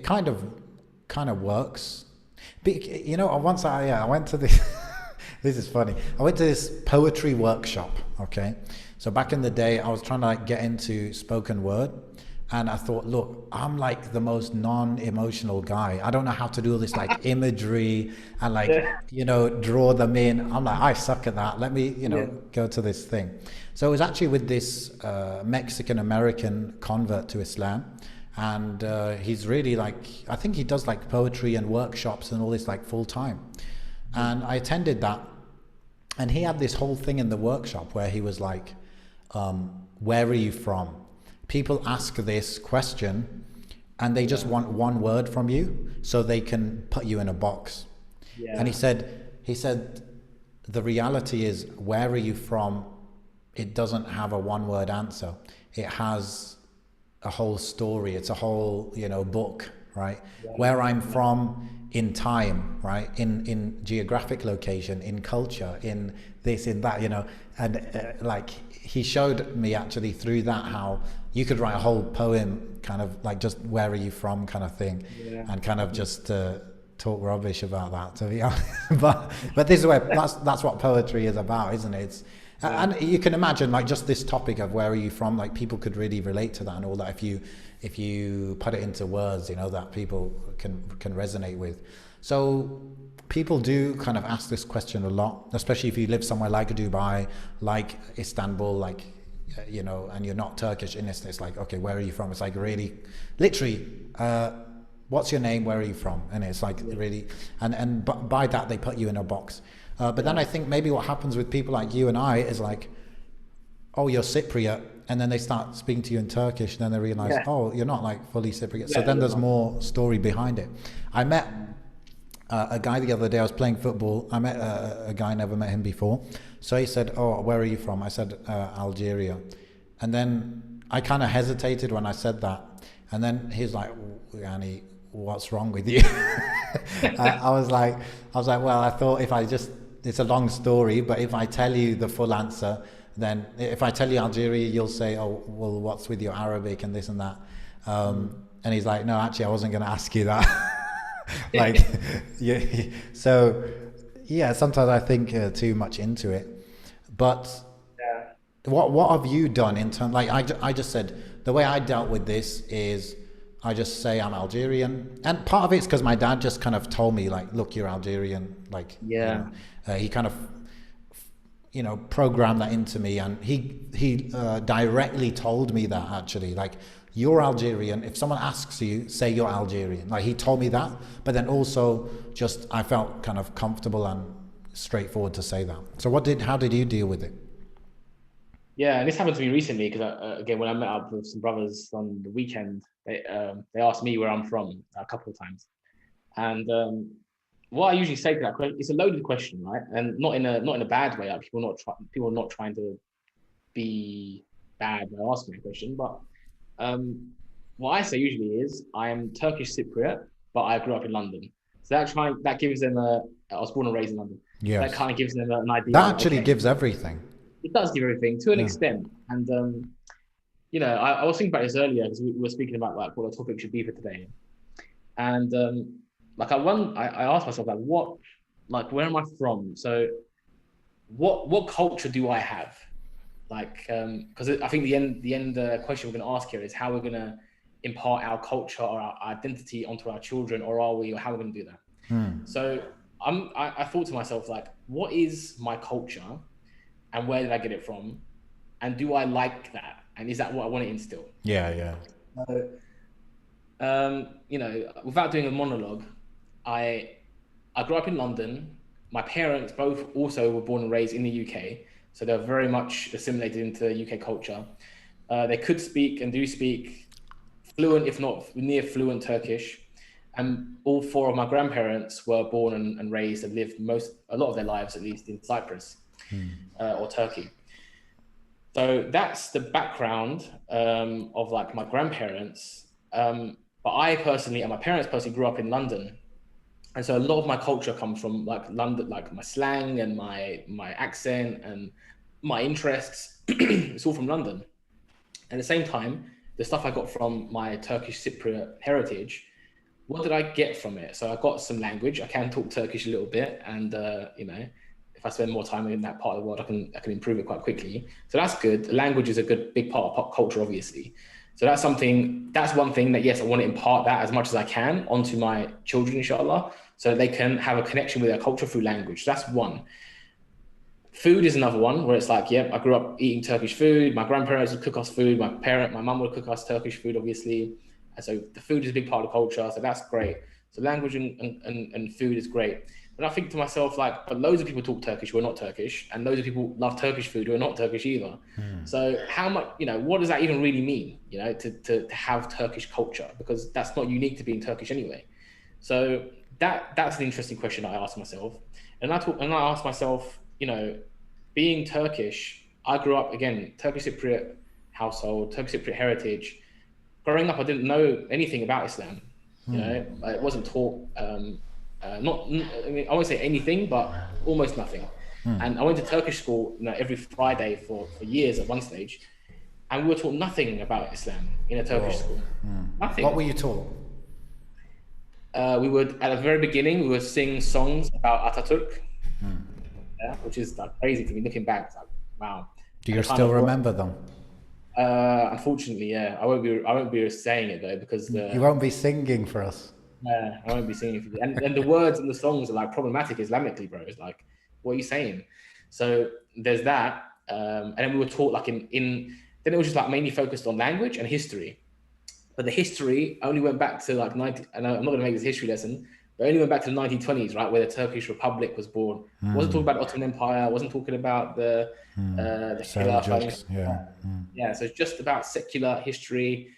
kind of works. Once I went to this. This is funny. I went to this poetry workshop. Okay, so back in the day, I was trying to get into spoken word, And I thought, look, I'm like the most non-emotional guy. I don't know how to do this like imagery and like, Yeah. draw them in. I'm like, I suck at that. Let me, Yeah. go to this thing. So it was actually with this Mexican American convert to Islam. And he's really like, I think he does like poetry and workshops and all this like full time. And I attended that. And he had this whole thing in the workshop where he was like, where are you from? People ask this question and they just want one word from you so they can put you in a box. Yeah. And he said, the reality is, where are you from? It doesn't have a one word answer. It has a whole story. It's a whole, book, right? Yeah. Where I'm from in time, right? In geographic location, in culture, in this, in that, and like he showed me actually through that how you could write a whole poem kind of like just where are you from kind of thing, Yeah. and kind of just talk rubbish about that, to be honest. but this is where that's what poetry is about, isn't it? It's, and you can imagine like just this topic of where are you from, like people could really relate to that and all that if you put it into words, that people can resonate with. So people do kind of ask this question a lot, especially if you live somewhere like Dubai, like Istanbul, like and you're not Turkish. In this, it's like, okay, where are you from? It's like really, literally, what's your name? Where are you from? And it's like really, and by that they put you in a box. But then I think maybe what happens with people like you and I is like, oh, you're Cypriot, and then they start speaking to you in Turkish, and then they realize, oh, you're not like fully Cypriot. So then there's more story behind it. I met a guy the other day. I was playing football. I met a guy, never met him before. So he said, oh, where are you from? I said, Algeria. And then I kind of hesitated when I said that. And then he's like, Yanni, what's wrong with you? I was like, well, I thought it's a long story, but if I tell you the full answer, then if I tell you Algeria, you'll say, oh, well, what's with your Arabic and this and that. And he's like, no, actually, I wasn't going to ask you that. Like, yeah. So, yeah, sometimes I think too much into it. But what have you done in terms, like I just said, the way I dealt with this is I just say I'm Algerian. And part of it's because my dad just kind of told me, like, look, you're Algerian. Like, he kind of, programmed that into me. And he directly told me that, actually, like, you're Algerian. If someone asks you, say you're Algerian. Like, he told me that, but then also just I felt kind of comfortable and straightforward to say that. So how did you deal with it? Yeah, and this happened to me recently because again, when I met up with some brothers on the weekend, they asked me where I'm from a couple of times, and what I usually say to that question, it's a loaded question, right? And not in a bad way. Like people are not trying to be bad by asking me a question, but what I say usually is I am Turkish Cypriot, but I grew up in London. So that gives them I was born and raised in London. Yes. That kind of gives them an idea. That actually gives everything. It does give everything to an extent. And I was thinking about this earlier because we were speaking about like what the topic should be for today. And like I asked myself like where am I from? So what culture do I have? Like because I think the end question we're going to ask here is how we're going to impart our culture or our identity onto our children, or how we're going to do that. So I thought to myself, like, what is my culture? And where did I get it from? And do I like that? And is that what I want to instill? Yeah. So, without doing a monologue, I grew up in London. My parents both also were born and raised in the UK. So they're very much assimilated into UK culture. They could speak and do speak fluent, if not near fluent Turkish. And all four of my grandparents were born and raised and lived a lot of their lives, at least, in Cyprus. Or Turkey. So that's the background of like my grandparents. But I personally and my parents personally grew up in London. And so a lot of my culture comes from like London, like my slang and my accent and my interests. It's all from London. At the same time, the stuff I got from my Turkish Cypriot heritage, what did I get from it? So I got some language. I can talk Turkish a little bit, and if I spend more time in that part of the world, I can improve it quite quickly. So that's good. The language is a big part of pop culture, obviously. So that's one thing that, yes, I want to impart that as much as I can onto my children, inshallah, so that they can have a connection with their culture through language. So that's one. Food is another one where it's like, yeah, I grew up eating Turkish food. My grandparents would cook us food. My mum would cook us Turkish food, obviously. And so the food is a big part of the culture. So that's great. So language and food is great. But I think to myself, like, but loads of people talk Turkish who are not Turkish, and loads of people love Turkish food who are not Turkish either. So how much, what does that even really mean, to have Turkish culture? Because that's not unique to being Turkish anyway. So that's an interesting question I ask myself. And I ask myself, being Turkish, I grew up again, Turkish Cypriot household, Turkish Cypriot heritage. Growing up, I didn't know anything about Islam. It wasn't taught. Not, I mean, I won't say anything, but almost nothing. And I went to Turkish school, every Friday for years at one stage, and we were taught nothing about Islam in a Turkish school. Nothing. What were you taught? We would, at the very beginning, we would sing songs about Ataturk, which is like crazy to me looking back. It's like, wow. Do you still remember them? Unfortunately, yeah. I won't be saying it though, because You won't be singing for us. I won't be singing for you. And the words and the songs are like problematic Islamically, bro. It's like, what are you saying? So there's that. And then we were taught like then it was just like mainly focused on language and history. But the history only went back to like 90, and I'm not going to make this history lesson, but only went back to the 1920s, right, where the Turkish Republic was born. Wasn't talking about the Ottoman Empire, wasn't talking about the Seljuks, yeah. Yeah, so it's just about secular history.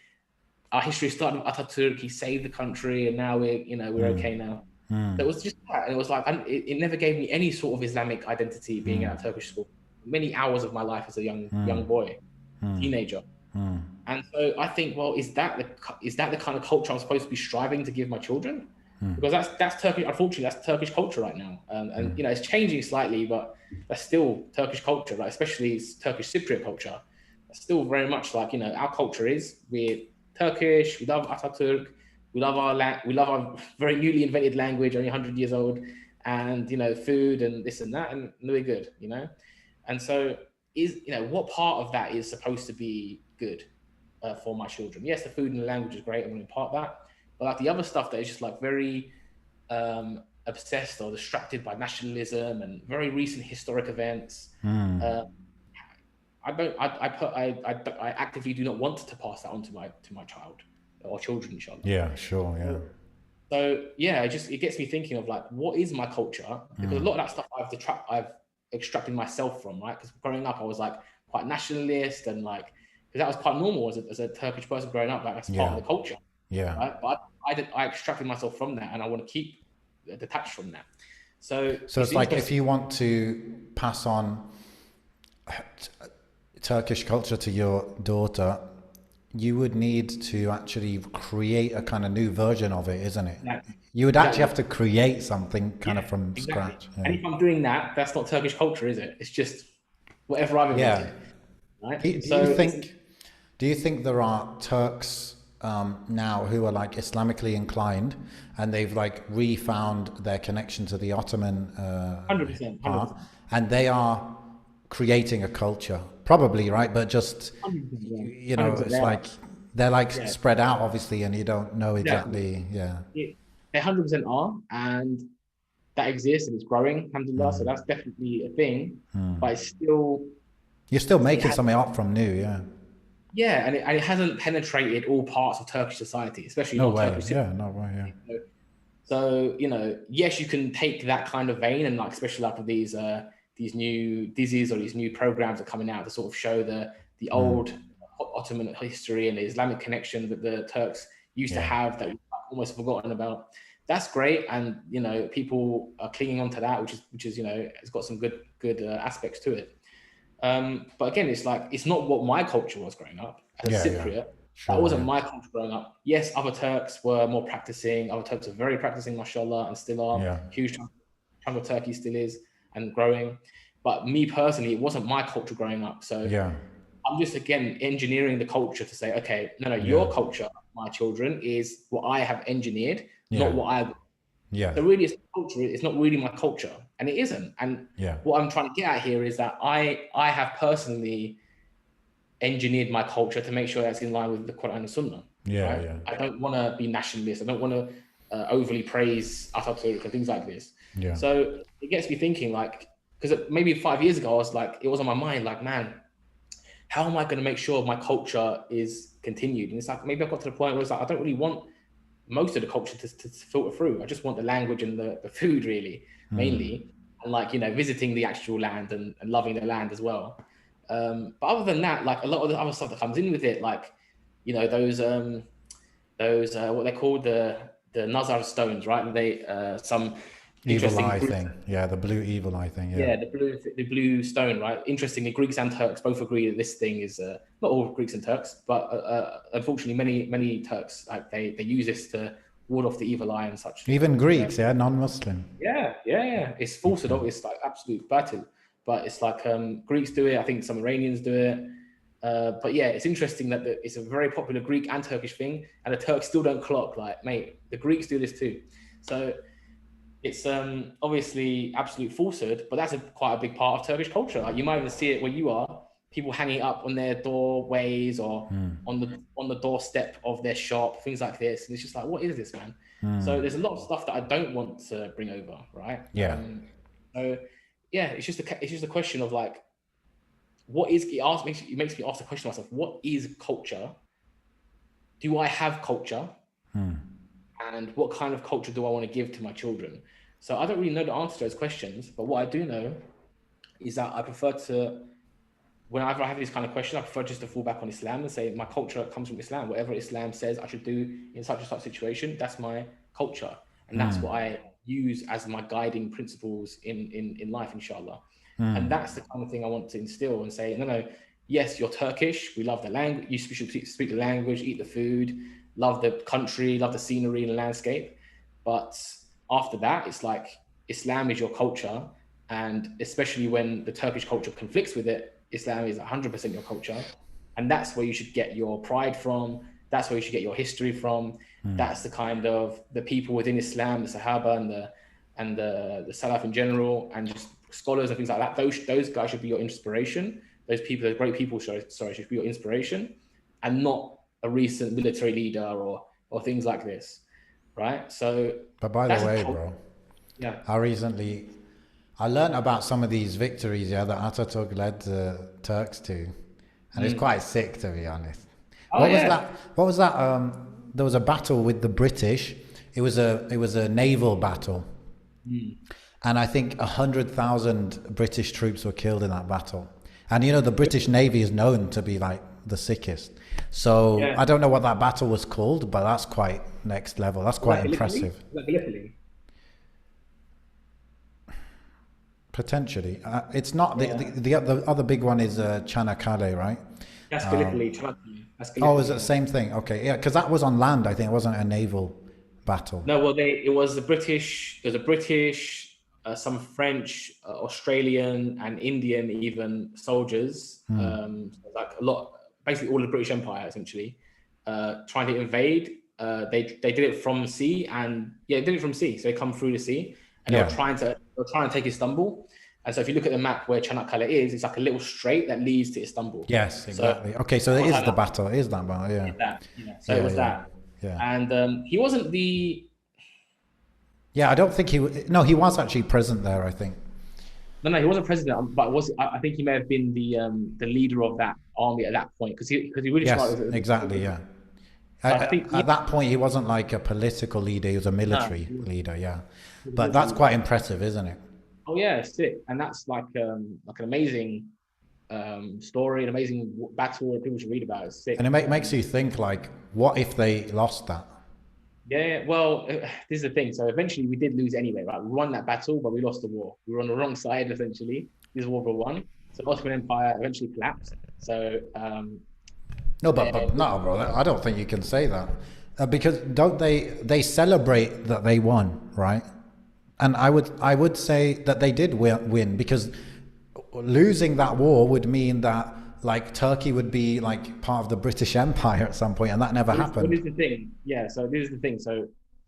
Our history started with Ataturk. He saved the country, and now we're okay now. So it was just that, and it was like it never gave me any sort of Islamic identity being at a Turkish school. Many hours of my life as a young boy, teenager. And so I think, well, is that the kind of culture I'm supposed to be striving to give my children? Because that's Turkish. Unfortunately, that's Turkish culture right now, and it's changing slightly, but that's still Turkish culture, like especially Turkish Cypriot culture. That's still very much like our culture is. We're Turkish. We love Ataturk. We love our we love our very newly invented language, only 100 years old, and food and this and that, and we're good, And so what part of that is supposed to be good for my children? Yes, the food and the language is great. I'm going to impart that, but like the other stuff that is just like very obsessed or distracted by nationalism and very recent historic events. I actively do not want to pass that on to my child or children, inshallah. Yeah, sure, yeah. So yeah, it gets me thinking of like, what is my culture? Because a lot of that stuff I've extracted myself from, right? Because growing up, I was like quite nationalist and like, because that was quite normal as a Turkish person growing up, like that's part of the culture. Yeah. Right? But I extracted myself from that, and I want to keep detached from that. So it's like if you want to pass on Turkish culture to your daughter, you would need to actually create a kind of new version of it, isn't it? Exactly. You would actually have to create something kind of from scratch. Yeah. And if I'm doing that, that's not Turkish culture, is it? It's just whatever I've invented. Right? Do you think there are Turks now who are like Islamically inclined and they've like refound their connection to the Ottoman 100%. And they are creating a culture, probably, right? But just, 100%. it's like they're like spread out, obviously, and you don't know exactly. They 100% are, and that exists and it's growing, alhamdulillah. So that's definitely a thing, but it's still, you're still making something up from new, and it hasn't penetrated all parts of Turkish society, especially Turkish. No way. So yes, you can take that kind of vein and like, especially like with these new dizzies or these new programs that are coming out to sort of show the old Ottoman history and the Islamic connection that the Turks used to have that we've almost forgotten about. That's great, and people are clinging on to that, which is it's got some good aspects to it. But again, it's like it's not what my culture was growing up as a Cypriot. Sure, that wasn't my culture growing up. Yes, other Turks were more practicing. Other Turks are very practicing, mashallah, and still are. Huge chunk of Turkey still is and growing. But me personally, it wasn't my culture growing up. So I'm just, again, engineering the culture to say, okay, no, your culture, my children, is what I have engineered, not what I. So really, it's culture. It's not really my culture, and it isn't. And what I'm trying to get at here is that I have personally engineered my culture to make sure that's in line with the Quran and Sunnah. Yeah, Right? yeah, I don't want to be nationalist. I don't want to overly praise Ataturk and things like this. yeah. So it gets me thinking, like, because maybe 5 years ago, I was like, it was on my mind, like, man, how am I going to make sure my culture is continued? And it's like, maybe I got to the point where it's like, I don't really want most of the culture to filter through. I just want the language and the food, really, mainly. And like, visiting the actual land and loving the land as well. But other than that, like a lot of the other stuff that comes in with it, like, those what they call the Nazar stones, right? They some Evil interesting eye Greek, thing. Yeah, the blue evil eye thing. Yeah. yeah, the blue stone, right? Interestingly, Greeks and Turks both agree that this thing is not all Greeks and Turks, but unfortunately, many Turks, like they use this to ward off the evil eye and such. Even Greeks, yeah, non-Muslim. Yeah. It's false. It's like absolute battle. But it's like Greeks do it. I think some Iranians do it. But yeah, it's interesting that it's a very popular Greek and Turkish thing, and the Turks still don't clock. Like, mate, the Greeks do this too. So it's obviously absolute falsehood, but that's quite a big part of Turkish culture. Like, you might even see it where you are, people hanging up on their doorways or on the doorstep of their shop, things like this. And it's just like, what is this, man? So there's a lot of stuff that I don't want to bring over, right? Yeah. So yeah, it's just a question of like, what is it makes me ask the question to myself, what is culture? Do I have culture? And what kind of culture do I want to give to my children? So I don't really know the answer to those questions, but what I do know is that I prefer to, whenever I have these kind of questions, I prefer just to fall back on Islam and say my culture comes from Islam. Whatever Islam says I should do in such and such situation, that's my culture. And that's what I use as my guiding principles in life, inshallah. And that's the kind of thing I want to instill and say, no, yes, you're Turkish. We love the language. You should speak the language, eat the food, love the country, love the scenery and the landscape. But after that, it's like Islam is your culture. And especially when the Turkish culture conflicts with it, Islam is 100% your culture. And that's where you should get your pride from. That's where you should get your history from. That's the kind of the people within Islam, the Sahaba and the Salaf in general, and just scholars and things like that. Those guys should be your inspiration. Those great people, should be your inspiration, and not a recent military leader or things like this, right? So, but by the way, bro, yeah, I learned about some of these victories, that Ataturk led the Turks to, and it's quite sick, to be honest. What was that? There was a battle with the British. It was a naval battle, and I think 100,000 British troops were killed in that battle. And the British Navy is known to be like the sickest. So I don't know what that battle was called, but that's quite next level. That's quite impressive. Like Gallipoli? Potentially, it's not the other big one is Çanakkale, right? That's Gallipoli. Oh, is it the same thing? Okay, yeah, because that was on land. I think it wasn't a naval battle. No, well, it was the British. There's a British, some French, Australian, and Indian even soldiers. Like a lot, basically all the British Empire essentially, trying to invade. They did it from sea, and they did it from sea. So they come through the sea, and they were trying to take Istanbul. And so if you look at the map where Çanakkale is, it's like a little strait that leads to Istanbul. Yes, exactly. Okay, so it is the battle. It is that battle, yeah. So it was that. Yeah. And he wasn't the... Yeah, I don't think he was actually present there, I think. No, he wasn't president, but I think he may have been the leader of that army at that point, because he really started... Exactly, yeah. At that point, he wasn't like a political leader, he was a military leader, yeah. But that's quite impressive, isn't it? Oh yeah, it's sick. And that's like an amazing story, an amazing battle that people should read about. It's sick. And it makes you think, like, what if they lost that? Yeah, well, this is the thing. So eventually we did lose anyway, right? We won that battle, but we lost the war. We were on the wrong side, essentially. This is World War I. So the Ottoman Empire eventually collapsed. So... no, but no, bro. I don't think you can say that. Because don't they celebrate that they won, right? And I would say that they did win, because losing that war would mean that like Turkey would be like part of the British Empire at some point, and that never happened. This is the thing. Yeah, so this is the thing. So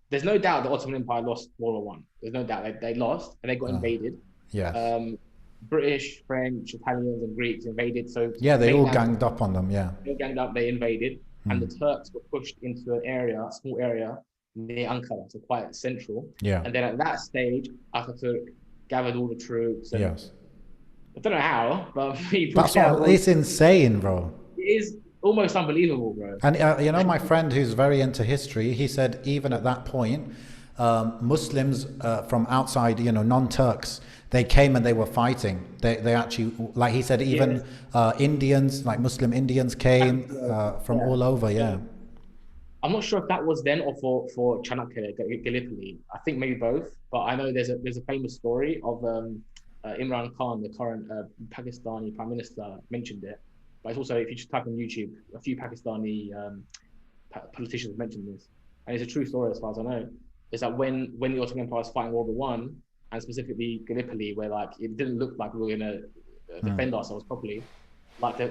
there's no doubt the Ottoman Empire lost World War I. There's no doubt they lost and they got invaded. Yeah. British, French, Italians, and Greeks invaded. So Yeah, they all mainland, ganged up on them. Yeah. they ganged up, they invaded, and the Mm. Turks were pushed into an area, a small area near Ankara, so quite central. Yeah. And then at that stage, Ataturk gathered all the troops, and Yes. I don't know how, but he That's pushed out what all. it's insane, bro. It is almost unbelievable, bro. And you know, my friend who's very into history, he said even at that point, Muslims from outside, you know, non-Turks, they came and they were fighting. They actually, like he said, Yes. even Indians, like Muslim Indians, came from Yeah. all over. Yeah. I'm not sure if that was then or for Çanakkale, Gallipoli. I think maybe both. But I know there's a famous story of Imran Khan, the current Pakistani Prime Minister, mentioned it. But it's also, if you just type on YouTube, a few Pakistani politicians mentioned this, and it's a true story as far as I know. Is that when the Ottoman Empire was fighting World War One, and specifically Gallipoli, where like it didn't look like we were gonna defend ourselves properly, like the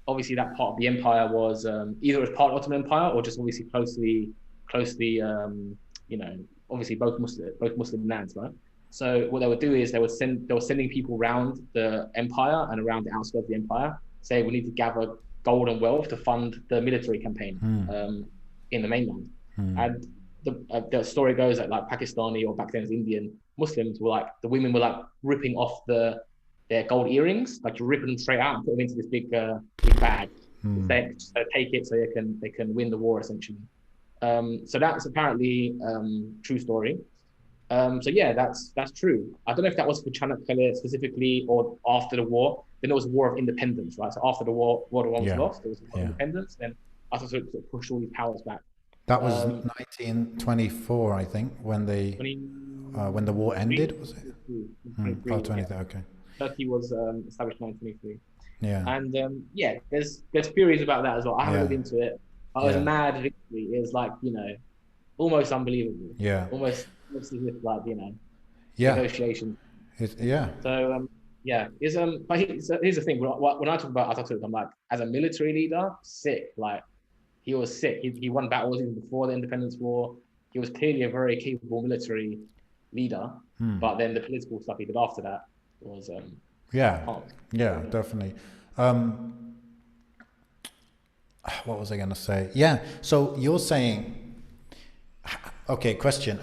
obviously that part of the empire was either it was part of the Ottoman Empire or just obviously closely you know, obviously both Muslim lands, right? So what they would do is they were sending people around the empire and around the outskirts of the empire, say we need to gather gold and wealth to fund the military campaign in the mainland. And the story goes that like Pakistani, or back then as Indian Muslims, were like, the women were like ripping off their gold earrings, like ripping them straight out and put them into this big bag. So take it so they can win the war essentially. So that's apparently true story. So yeah, that's true. I don't know if that was for Çanakkale specifically or after the war. Then there was a war of independence, right? So after the war, World War I was lost, there was a war of independence. Then after sort of pushed all these powers back. That was 1924, I think, when when the war ended, was it? 23, 23, okay. Turkey was established in 1923. Yeah. And yeah, there's theories about that as well. I haven't looked into it. I was mad victory. It was like, you know, almost unbelievable. Yeah. Almost as if like, you know, negotiations. Yeah. So yeah, but here's the thing. When I talk about Atatürk, I'm like, as a military leader, sick. Like, he was sick. He won battles even before the independence war. He was clearly a very capable military leader. But then the political stuff he did after that was definitely. What was I going to say? Yeah. So you're saying, okay, question.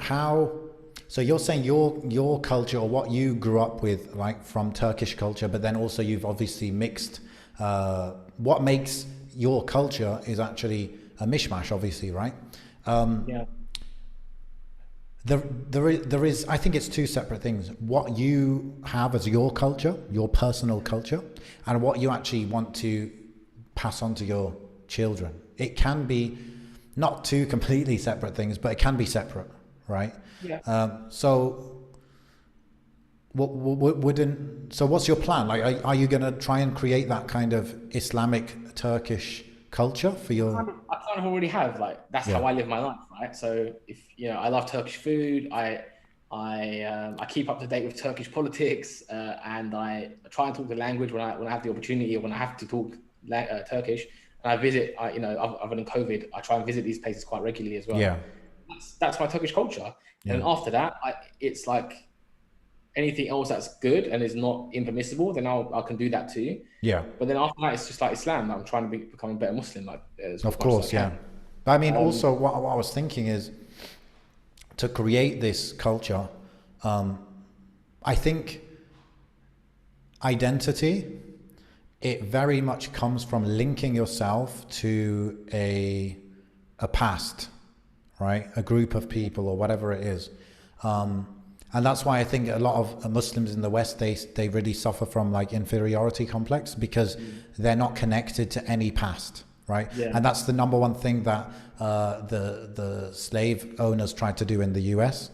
So you're saying your culture, or what you grew up with, like from Turkish culture, but then also you've obviously mixed. What makes your culture is actually a mishmash, obviously, right? There is, I think it's two separate things. What you have as your culture, your personal culture, and what you actually want to pass on to your children. It can be not two completely separate things, but it can be separate, right? Yeah. So what's your plan? Like, are you going to try and create that kind of Islamic Turkish culture for your... I kind of already have, like, that's how I live my life, right? So if, you know, I love Turkish food, I keep up to date with Turkish politics, and I try and talk the language when I have the opportunity, or when I have to talk Turkish. And I visit, you know, other than COVID, I try and visit these places quite regularly as well. Yeah. That's my Turkish culture. And after that, it's like anything else that's good and is not impermissible, then I can do that too. Yeah. But then after that, it's just like Islam. I'm trying to become a better Muslim. Like, of course, yeah. But I mean, also what I was thinking is to create this culture. I think identity, it very much comes from linking yourself to a past, right? A group of people or whatever it is. And that's why I think a lot of Muslims in the West, they really suffer from like inferiority complex, because they're not connected to any past, right? Yeah. And that's the number one thing that the slave owners tried to do in the US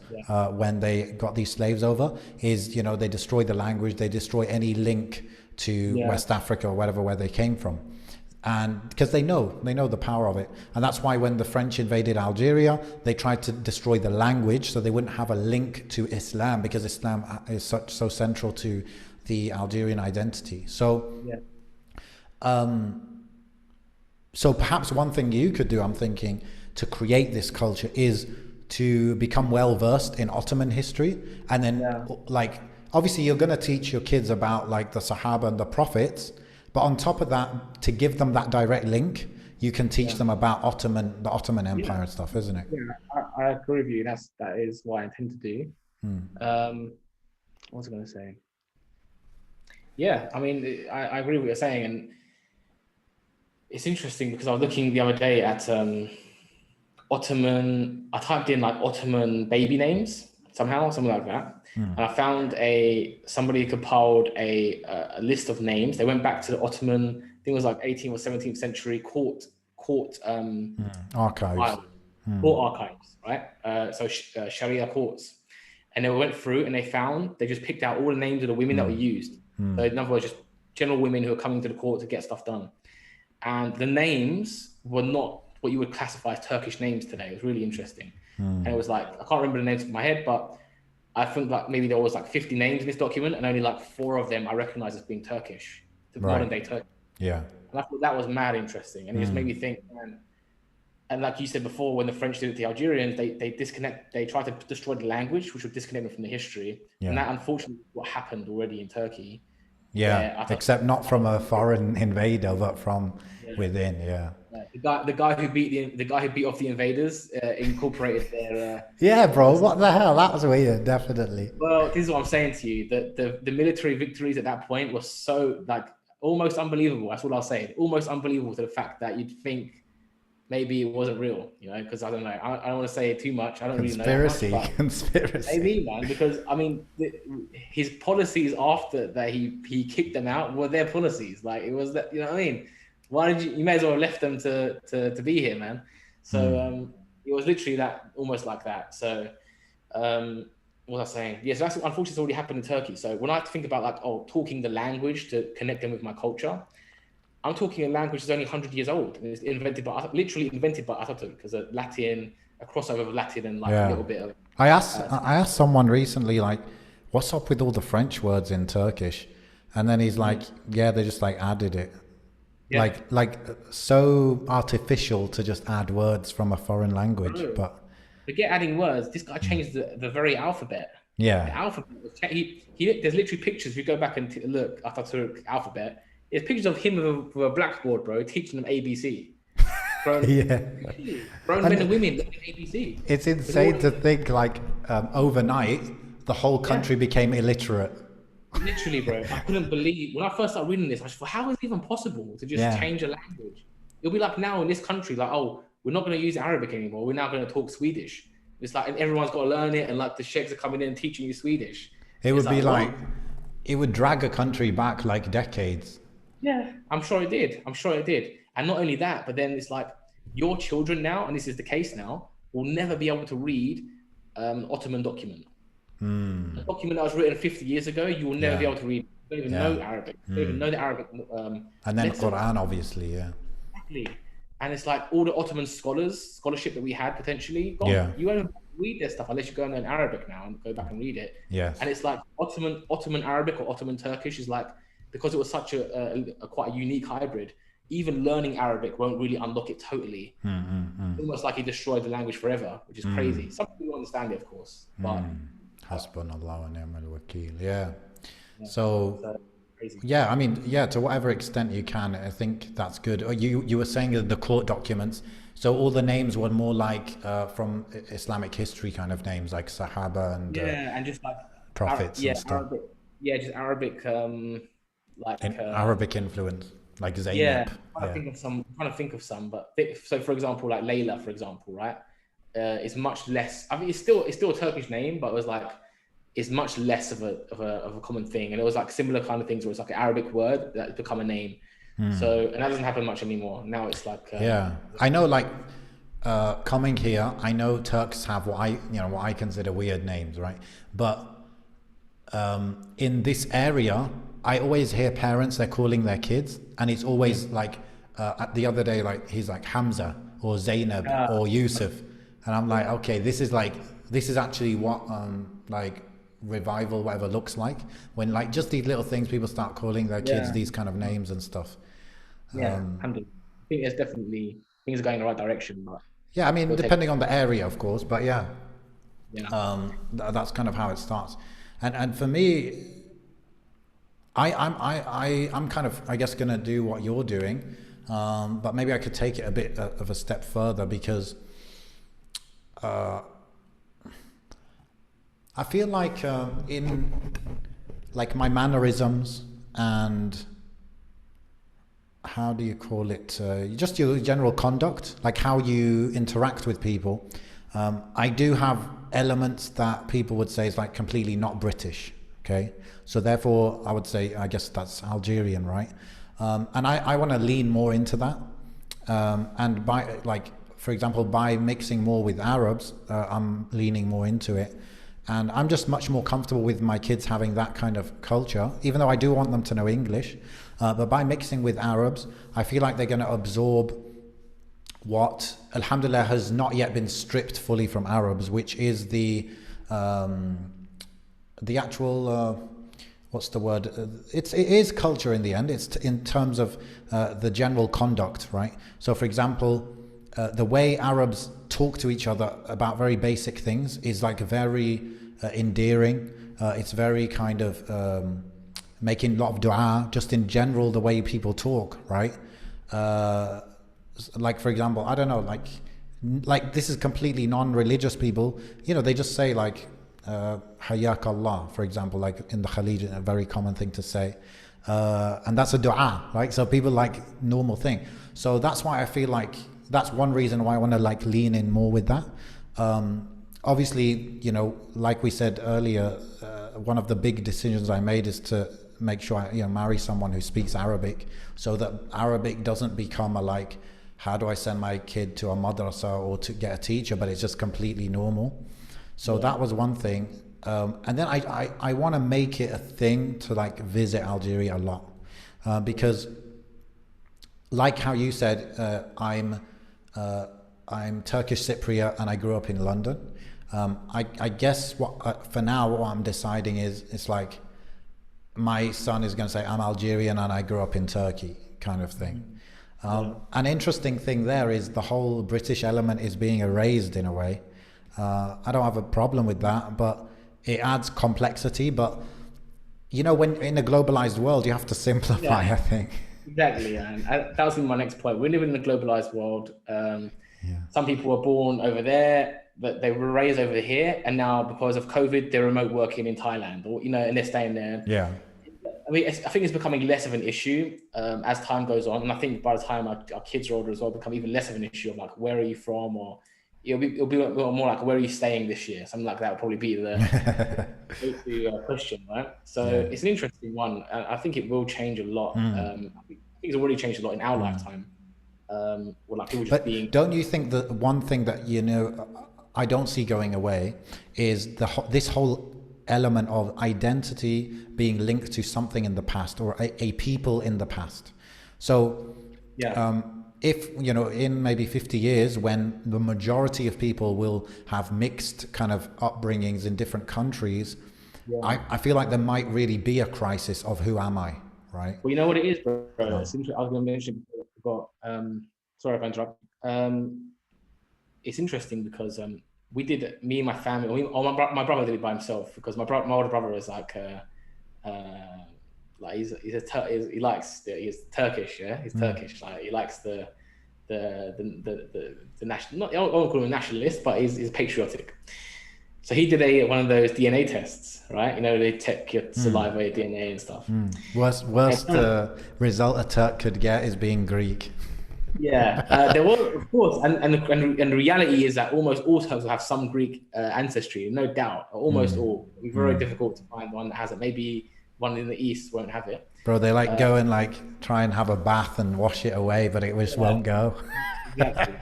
when they got these slaves over, is, you know, they destroy the language, they destroy any link to West Africa or whatever, where they came from. And because they know the power of it. And that's why when the French invaded Algeria, they tried to destroy the language so they wouldn't have a link to Islam, because Islam is so central to the Algerian identity. So, so perhaps one thing you could do, I'm thinking, to create this culture is to become well versed in Ottoman history, and then like, obviously you're going to teach your kids about like the Sahaba and the prophets, but on top of that, to give them that direct link, you can teach Yeah. them about the Ottoman Yeah. Empire and stuff, isn't it? Yeah, I agree with you. That is what I intend to do. Um, what was I going to say? Yeah, I mean, I agree with what you're saying, and it's interesting because I was looking the other day at Ottoman. I typed in like Ottoman baby names somehow, something like that, and I found somebody compiled a list of names. They went back to the Ottoman. I think it was like 18th or 17th century court Archives. files, court archives, right? Sharia courts, and they went through and they just picked out all the names of the women that were used. So in other words, just general women who are coming to the court to get stuff done. And the names were not what you would classify as Turkish names today. It was really interesting. And it was like, I can't remember the names in my head, but I think like maybe there was like 50 names in this document, and only like 4 of them I recognize as being Turkish, the modern day Turkish. Yeah. And I thought that was mad interesting. And it just made me think, man, and like you said before, when the French did it to the Algerians, they tried to destroy the language, which would disconnect them from the history. Yeah. And that unfortunately is what happened already in Turkey. Yeah. Except not from a foreign invader, but from within. Yeah. The guy who beat off the invaders incorporated their. Yeah, bro. What the hell? That was weird. Definitely. Well, this is what I'm saying to you. That the military victories at that point were so like almost unbelievable. That's what I'll say. Almost unbelievable to the fact that you'd think maybe it wasn't real, you know, because I don't know. I don't want to say too much. I don't really know that much, Conspiracy. maybe, man, because I mean, his policies after that he kicked them out were their policies. Like it was that, you know what I mean? Why did you may as well have left them to be here, man. So it was literally that, almost like that. So what was I saying? Yes, that's unfortunately it's already happened in Turkey. So when I think about like, talking the language to connect them with my culture, I'm talking a language that's only 100 years old, and it's literally invented by Atatürk as a Latin, a crossover of Latin and like a little bit of. I asked someone recently, like, what's up with all the French words in Turkish? And then he's like, yeah, they just like added it. Yeah. Like so artificial to just add words from a foreign language. But forget adding words. This guy changed the very alphabet. yeah. The alphabet. There's literally pictures. If you go back and look at Atatürk alphabet, there's pictures of him with a blackboard, bro, teaching them ABC. Grown, Yeah. grown men and women learning ABC. It's insane to think like overnight the whole country became illiterate. Literally, bro. I couldn't believe when I first started reading this. I just thought, how is it even possible to just change a language? It'll be like now in this country, like, we're not going to use Arabic anymore. We're now going to talk Swedish. It's like, and everyone's got to learn it, and like the sheikhs are coming in and teaching you Swedish. It would be like, it would drag a country back like decades. Yeah, I'm sure it did. And not only that, but then it's like your children now, and this is the case now, will never be able to read Ottoman document. A document that was written 50 years ago, you will never be able to read. You don't even know Arabic. You don't even know the Arabic. And then Quran, obviously, yeah. Exactly. And it's like all the Ottoman scholarship that we had potentially gone. Yeah. You won't read their stuff unless you go and learn Arabic now and go back and read it. Yes. And it's like Ottoman Arabic or Ottoman Turkish is like, because it was such a quite a unique hybrid, even learning Arabic won't really unlock it totally. Almost like he destroyed the language forever, which is crazy. Some people don't understand it, of course. But Hasbunallah wa ni'mal wakeel. Yeah. So crazy. Yeah, I mean, yeah, to whatever extent you can, I think that's good. You were saying that the court documents, so all the names were more like from Islamic history kind of names, like Sahaba and and just like prophets and stuff. Arabic, just Arabic, Arabic influence, like Zaynab. Yeah, I'm trying to think of some, but so for example, like Layla, for example, right? It's much less. I mean, it's still a Turkish name, but it was like it's much less of a common thing. And it was like similar kind of things where it's like an Arabic word that's become a name. So, and that doesn't happen much anymore. Now it's like I know, like coming here, I know Turks have what I consider weird names, right? But in this area, I always hear parents, they're calling their kids, and it's always like the other day, like he's like Hamza or Zainab or Yusuf, and I'm like, okay, this is actually what like revival whatever looks like, when like just these little things, people start calling their kids these kind of names and stuff. I think there's definitely things are going in the right direction, but yeah, I mean, depending on the area, of course, but that's kind of how it starts. And for me, I'm kind of, I guess, going to do what you're doing, but maybe I could take it a bit of a step further, because I feel like in like my mannerisms and how do you call it, just your general conduct, like how you interact with people, I do have elements that people would say is like completely not British. Okay, so therefore I would say, I guess that's Algerian, right? And I want to lean more into that, and by, like, for example, by mixing more with Arabs, I'm leaning more into it, and I'm just much more comfortable with my kids having that kind of culture, even though I do want them to know English. But by mixing with Arabs, I feel like they're going to absorb what, alhamdulillah, has not yet been stripped fully from Arabs, which is the actual, what's the word? It is culture in the end. It's in terms of the general conduct, right? So, for example, the way Arabs talk to each other about very basic things is like very endearing. It's very kind of making a lot of dua, just in general, the way people talk, right? Like, for example, I don't know, like this is completely non-religious people, you know, they just say like, Hayyak Allah, for example, like in the Khalij, a very common thing to say. And that's a dua, right? So people like normal thing. So that's why I feel like that's one reason why I want to like lean in more with that. Obviously, you know, like we said earlier, one of the big decisions I made is to make sure I, you know, marry someone who speaks Arabic, so that Arabic doesn't become a like, how do I send my kid to a madrasa or to get a teacher, but it's just completely normal. So that was one thing. And then I want to make it a thing to like visit Algeria a lot, because like how you said, I'm Turkish Cypriot and I grew up in London. I guess what for now what I'm deciding is, it's like my son is going to say I'm Algerian and I grew up in Turkey, kind of thing. An interesting thing there is the whole British element is being erased in a way. I don't have a problem with that, but it adds complexity. But you know, when in a globalized world, you have to simplify, I think. Exactly, and that was my next point. We live in a globalized world. Some people were born over there, but they were raised over here, and now because of COVID, they're remote working in Thailand, or you know, and they're staying there. Yeah. I mean, I think it's becoming less of an issue as time goes on, and I think by the time our kids are older as well, become even less of an issue of like, where are you from, or it'll be more like, where are you staying this year? Something like that would probably be the question, right? So it's an interesting one. I think it will change a lot. I think it's already changed a lot in our lifetime. Well, like people just being. Don't you think that one thing that, you know, I don't see going away is this whole element of identity being linked to something in the past, or a people in the past. So if, you know, in maybe 50 years, when the majority of people will have mixed kind of upbringings in different countries, I feel like there might really be a crisis of who am I, right? Well, you know what it is, bro? I was going to mention before, sorry if I interrupt. It's interesting because we did, me and my family, my brother did it by himself, because my older brother is like he's Turkish, yeah, he's Turkish. Like he likes the national, not, I won't call him a nationalist, but he's patriotic. So he did one of those DNA tests, right? You know, they check your saliva, your DNA and stuff. Worst result a Turk could get is being Greek. Yeah, there was, of course, and the reality is that almost all Turks will have some Greek ancestry, no doubt. Almost all. It'll be very difficult to find one that has it. Maybe one in the East won't have it. Bro, they like go and like try and have a bath and wash it away, but it just won't go. Exactly.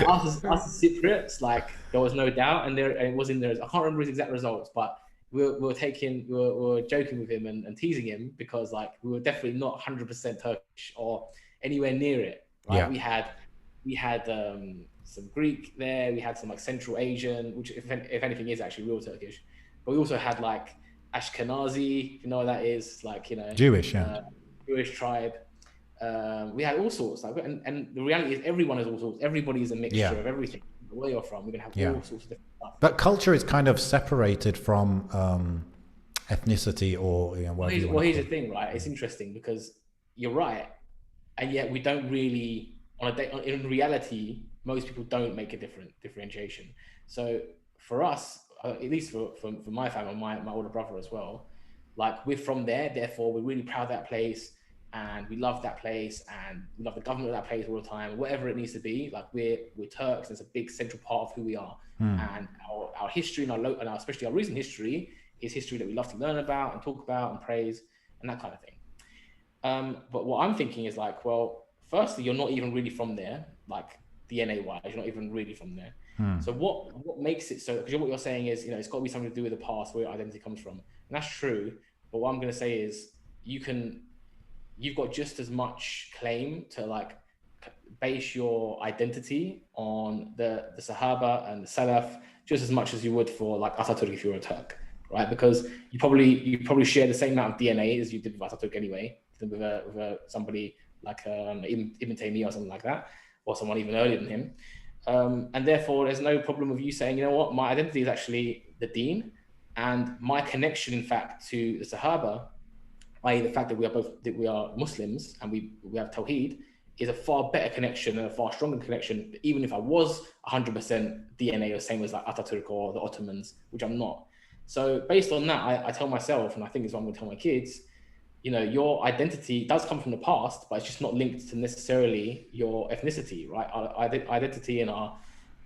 Us as Cypriots, like there was no doubt, and it was in there. I can't remember his exact results, but we were joking with him and teasing him, because like we were definitely not 100% Turkish or anywhere near it. Right? Yeah. We had some Greek there. We had some like Central Asian, which if anything is actually real Turkish. But we also had like Ashkenazi, if you know what that is, like, you know, Jewish tribe. We had all sorts, like, and the reality is everyone is all sorts. Everybody is a mixture of everything. Where you're from, we're gonna have all sorts of different stuff. But culture is kind of separated from ethnicity or whatever you want Well, to here's call the it. thing, right? It's interesting because you're right, and yet we don't really in reality most people don't make a differentiation. So for us, at least for my family, my older brother as well, like we're from there, therefore we're really proud of that place, and we love that place, and we love the government of that place all the time, whatever it needs to be. Like we're Turks, and it's a big central part of who we are. And our history and especially our recent history is history that we love to learn about and talk about and praise and that kind of thing. But what I'm thinking is like, well, firstly, you're not even really from there, like DNA wise, you're not even really from there. So what makes it so? Because what you're saying is, it's got to be something to do with the past, where your identity comes from, and that's true. But what I'm going to say is, you've got just as much claim to like base your identity on the Sahaba and the Salaf just as much as you would for like Ataturk if you were a Turk, right? Because you probably share the same amount of DNA as you did with Ataturk anyway, with somebody like Ibn Taymiyyah or something like that, or someone even earlier than him. And therefore, there's no problem with you saying, you know what, my identity is actually the Deen, and my connection, in fact, to the Sahaba, i.e., the fact that we are Muslims and we have Tawheed, is a far better connection and a far stronger connection, even if I was 100% DNA the same as like Ataturk or the Ottomans, which I'm not. So based on that, I tell myself, and I think it's what I'm going to tell my kids, your identity does come from the past, but it's just not linked to necessarily your ethnicity, right? Our identity and our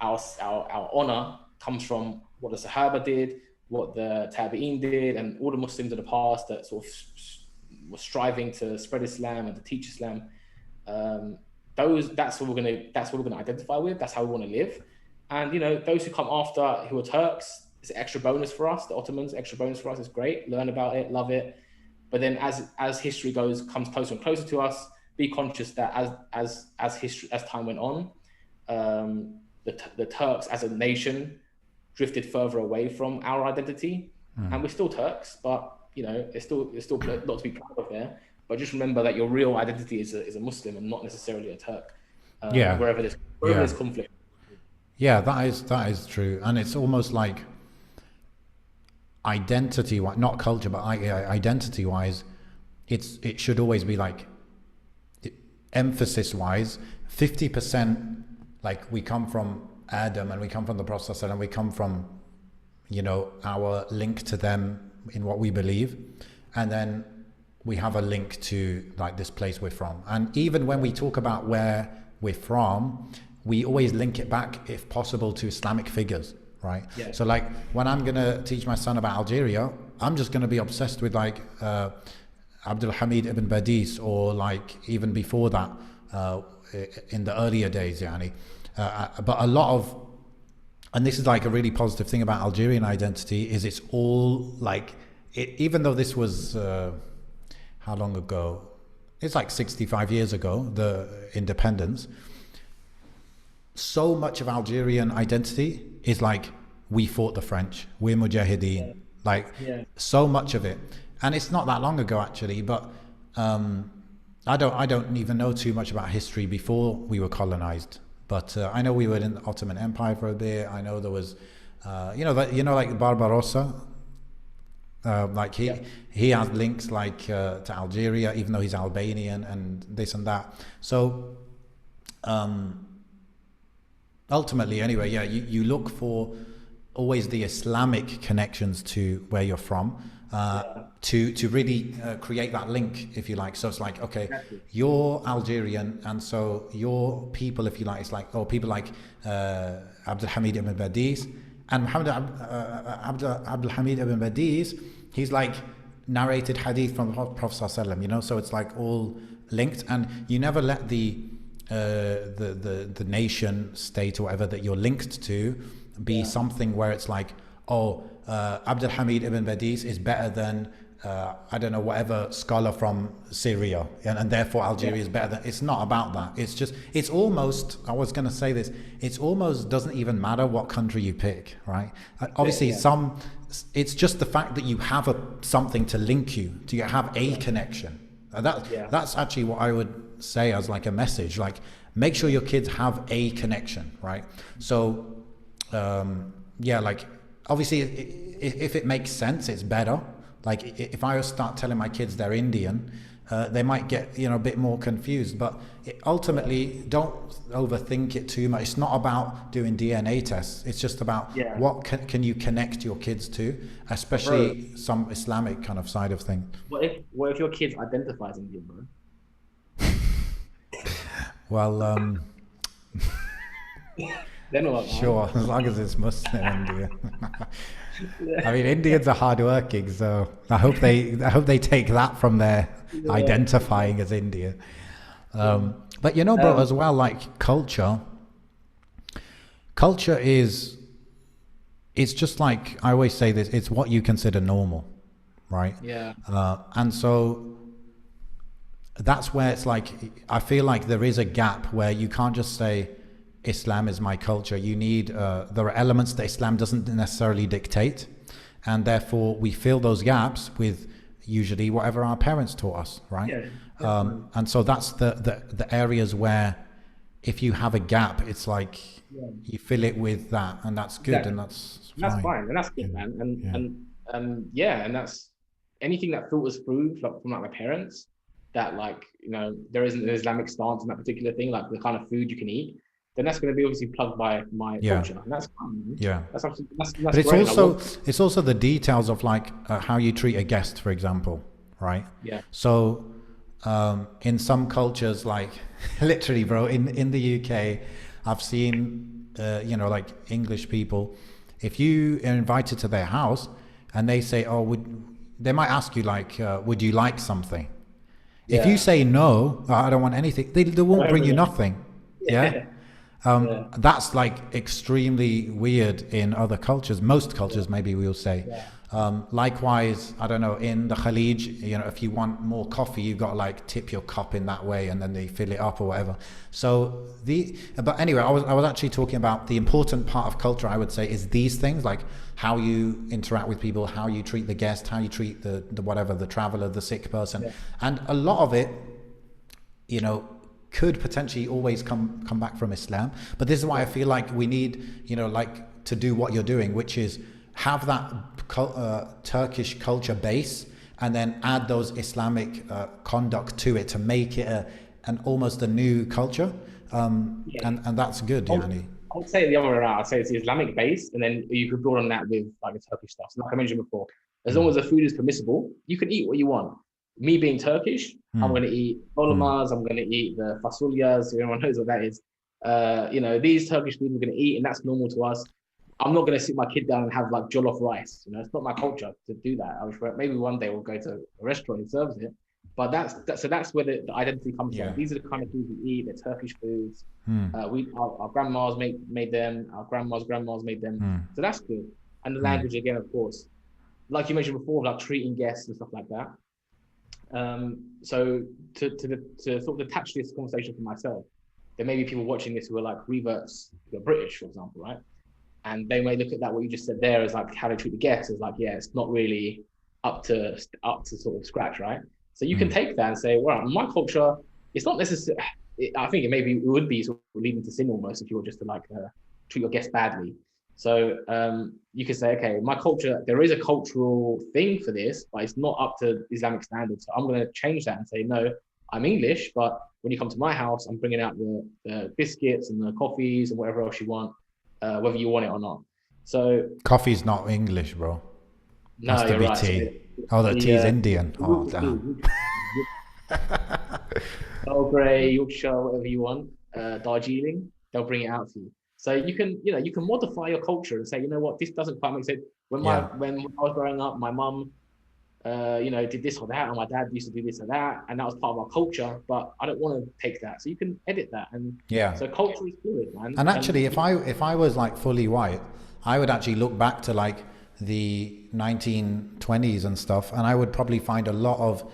honor comes from what the Sahaba did, what the Tabi'een did, and all the Muslims of the past that sort of were striving to spread Islam and to teach Islam. That's what we're gonna identify with. That's how we want to live. And those who come after, who are Turks, it's an extra bonus for us. The Ottomans, extra bonus for us. It's great. Learn about it, love it. But then as history comes closer and closer to us, be conscious that as time went on, the Turks as a nation drifted further away from our identity, and we're still Turks, but there's still a lot to be proud of there. But just remember that your real identity is a Muslim and not necessarily a Turk. Wherever there's conflict. Yeah, that is true, and it's almost like identity, not culture, but identity wise, it should always be like emphasis wise, 50% like we come from Adam and we come from the Prophet and we come from our link to them in what we believe, and then we have a link to like this place we're from. And even when we talk about where we're from, we always link it back, if possible, to Islamic figures, right? Yeah. So like when I'm gonna teach my son about Algeria, I'm just gonna be obsessed with like Abdul Hamid ibn Badis, or like even before that, in the earlier days, yani. But a lot of, and this is like a really positive thing about Algerian identity, is it's all like, even though this was, how long ago? It's like 65 years ago, the independence. So much of Algerian identity is like, we fought the French, we're Mujahideen, so much of it. And it's not that long ago actually, but I don't even know too much about history before we were colonized. But I know we were in the Ottoman Empire for a bit. I know there was, like Barbarossa. He has links like to Algeria, even though he's Albanian and this and that. So ultimately, anyway, you look for always the Islamic connections to where you're from, to really create that link, if you like. So it's like, okay, exactly. You're Algerian, and so your people, if you like, it's like, people like Abdul Hamid ibn Badis, and Muhammad Abdul Hamid ibn Badis, he's like narrated hadith from the Prophet ﷺ, so it's like all linked, and you never let the nation state or whatever that you're linked to be something where it's like, Abdul Hamid ibn Badis is better than I don't know, whatever scholar from Syria, and therefore Algeria is better than. It's not about that. It's almost, I was going to say this, it's almost doesn't even matter what country you pick, right? Obviously it's just the fact that you have something to link you, to have a connection. That's actually what I would say as like a message, like make sure your kids have a connection, right? So like obviously if it makes sense, it's better, Like if I start telling my kids they're Indian, they might get, you know, a bit more confused. But ultimately, don't overthink it too much. It's not about doing DNA tests. It's just about Yeah. what can you connect your kids to, But bro, especially some Islamic kind of side of things. what if your kids identify as Indian, bro? Well, Then what, man? sure, as long as it's Muslim India. I Yeah. mean, Indians are hardworking, so I hope they take that from their Yeah. identifying as India. Yeah. But you know, bro, Um, as well, like culture is, it's just like I always say this, it's what you consider normal, right? yeah. And so that's where it's like, I feel like there is a gap where you can't just say Islam is my culture. You need, there are elements that Islam doesn't necessarily dictate, and therefore we fill those gaps with usually whatever our parents taught us, right? Yeah. Definitely. And so that's the areas where if you have a gap, it's like Yeah. you fill it with that, and that's good, and Exactly. that's And that's fine. fine, and that's Yeah, good, man. And yeah, yeah, and that's anything that filters through from like my parents, that like there isn't an Islamic stance on that particular thing, like the kind of food you can eat, then that's going to be obviously plugged by my yeah, culture, and that's fine, man. yeah. That's absolutely But that's great. And I want, it's also the details of like how you treat a guest, for example, right? yeah, So in some cultures, like literally, bro, in the UK, I've seen you know, like English people, if you are invited to their house and they say, oh, would they might ask you like, would you like something? If you yeah, say no, I don't want anything, they won't bring you nothing. Yeah. yeah, yeah, That's like extremely weird in other cultures, most yeah, cultures, maybe we'll say. yeah, Likewise, I don't know, in the Khalij, you know, if you want more coffee, you've got to like tip your cup in that way and then they fill it up or whatever. So but anyway, I was actually talking about the important part of culture, I would say, is these things, like how you interact with people, how you treat the guest, how you treat the whatever, the traveler, the sick person. yeah, And a lot of it, you know, could potentially always come back from Islam. But this is why I yeah, feel like we need, you know, like to do what you're doing, which is have that Turkish culture base, and then add those Islamic conduct to it to make it an almost a new culture. yeah. And that's good, I would, yani. I would say the other way around. I'd say it's the Islamic base, and then you could build on that with like the Turkish stuff. So like I mentioned before, as long Mm, as the food is permissible, you can eat what you want. Me being Turkish, I'm mm, going to eat mm. olamas, I'm going to eat the fasulyas. Everyone knows what that is. These Turkish food we're going to eat, and that's normal to us. I'm not going to sit my kid down and have like jollof rice. It's not my culture to do that. Maybe one day we'll go to a restaurant and serves it, but that's where the identity comes from. Yeah. These are the kind of foods we eat. They're Turkish foods. Mm, Our grandmas made them. Our grandmas made them. mm, So that's good. And the mm. language again, of course, like you mentioned before, like treating guests and stuff like that. So to sort of detach this conversation from myself, there may be people watching this who are like reverts, who are British, for example, right? And they may look at that what you just said there as like how they treat the guests as like, yeah, it's not really up to sort of scratch, right? So you can Mm. take that and say, well, my culture, it's not necessarily. I think it would be sort of leading to sin almost if you were just to like treat your guests badly. So you could say, okay, my culture, there is a cultural thing for this, but it's not up to Islamic standards. So I'm going to change that and say, no, I'm English, but when you come to my house, I'm bringing out the biscuits and the coffees and whatever else you want, whether you want it or not. So Coffee's not English, bro. Has no, to you're be right. So tea. Oh, the tea's the Indian. Oh, damn. Yorkshire, Earl Grey, Yorkshire, whatever you want, Darjeeling, they'll bring it out for you. So you can modify your culture and say, you know what, this doesn't quite make sense. Yeah. When I was growing up, my mum, did this or that, and my dad used to do this or that, and that was part of our culture. But I don't want to take that, so you can edit that, and Yeah. so culture is fluid, man. And And actually, if I was like fully white, I would actually look back to like the 1920s and stuff, and I would probably find a lot of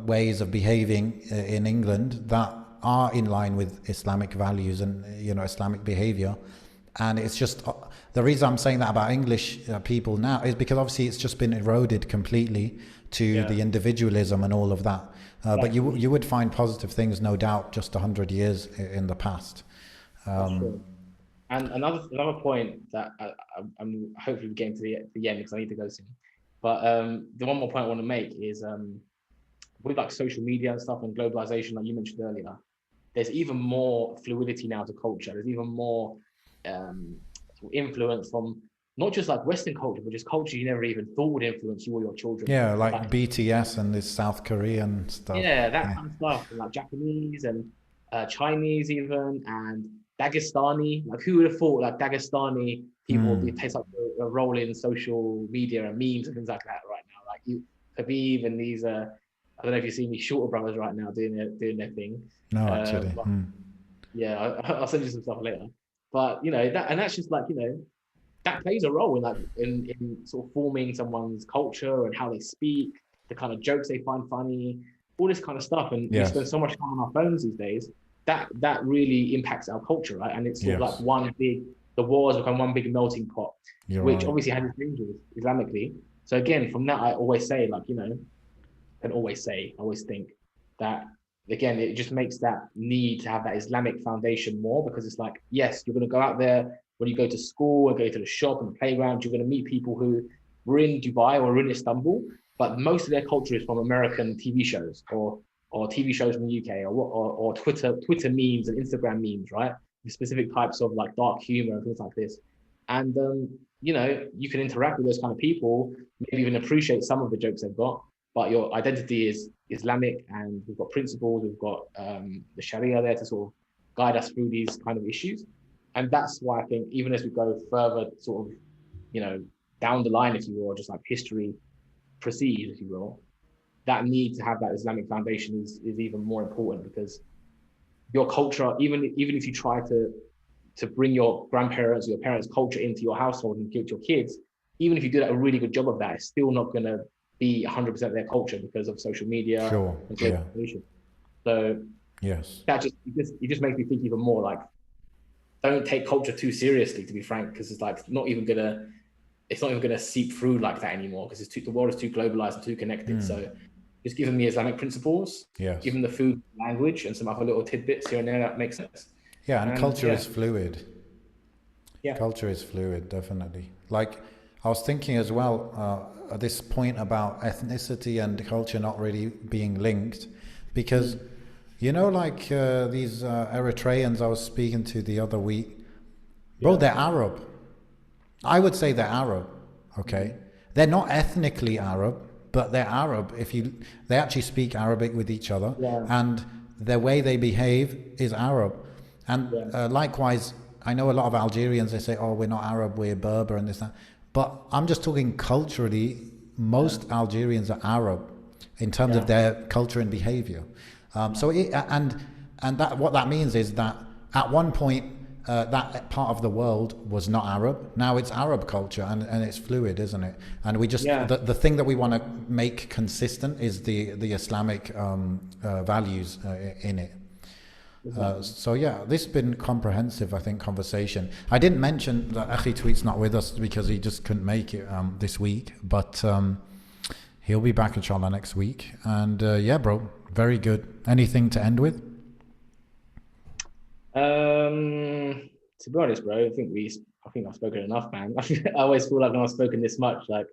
ways of behaving in England that are in line with Islamic values and, you know, Islamic behavior. And it's just the reason I'm saying that about English people now is because obviously it's just been eroded completely to yeah, the individualism and all of that. But exactly, you would find positive things, no doubt, just 100 years in the past. that's true. And another point that I'm hopefully getting to the end because I need to go soon. But the one more point I want to make is with like social media and stuff and globalization, like you mentioned earlier, there's even more fluidity now to culture. There's even more influence from not just like Western culture, but just culture you never even thought would influence you or your children. Yeah, like BTS and this South Korean stuff. Yeah, that kind of stuff, like Japanese and Chinese even, and Dagestani. Like who would have thought like Dagestani people would play such a role in social media and memes and things like that right now. Like you, Habib and these, I don't know if you see these shorter brothers right now doing their thing. No, actually. Yeah, I'll send you some stuff later. But you know that, and that's just like that plays a role in like in sort of forming someone's culture and how they speak, the kind of jokes they find funny, all this kind of stuff. And we spend so much time on our phones these days that really impacts our culture, right? And it's sort of like the war has become one big melting pot, which obviously has its dangers Islamically. So again, from that, I always say like, I always think that again, it just makes that need to have that Islamic foundation more, because it's like, yes, you're going to go out there when you go to school and go to the shop and the playground, you're going to meet people who were in Dubai or in Istanbul, but most of their culture is from American TV shows or TV shows from the UK or Twitter memes and Instagram memes, right? The specific types of like dark humor and things like this. And, you can interact with those kind of people, maybe even appreciate some of the jokes they've got, but your identity is Islamic, and we've got principles, we've got the Sharia there to sort of guide us through these kind of issues. And that's why I think even as we go further sort of, down the line, if you will, just like history proceeds, if you will, that need to have that Islamic foundation is even more important, because your culture, even if you try to bring your grandparents or your parents' culture into your household and give it to your kids, even if you do a really good job of that, it's still not going to be 100% their culture because of social media and globalization. So that it just makes me think even more like, don't take culture too seriously, to be frank, because it's like not even gonna seep through like that anymore, because the world is too globalized and too connected. So just give them the Islamic principles, give them the food, language, and some other little tidbits here and there that makes sense. And culture is fluid. Culture is fluid, definitely. Like I was thinking as well at this point about ethnicity and culture not really being linked, because like these Eritreans I was speaking to the other week, bro, they're Arab. I would say they're Arab, okay? They're not ethnically Arab, but they're Arab. They actually speak Arabic with each other, and the way they behave is Arab. And likewise, I know a lot of Algerians, they say, oh, we're not Arab, we're Berber and this, that. But I'm just talking culturally, most Algerians are Arab in terms of their culture and behavior. And that what that means is that at one point that part of the world was not Arab. Now it's Arab culture, and it's fluid, isn't it? And we just the thing that we want to make consistent is the Islamic values in it. This has been comprehensive, I think, conversation. I didn't mention that Akhi Tweet's not with us because he just couldn't make it this week, but he'll be back inshallah next week. And bro, very good. Anything to end with? To be honest, bro, I think I've spoken enough, man. I always feel like when I've spoken this much, like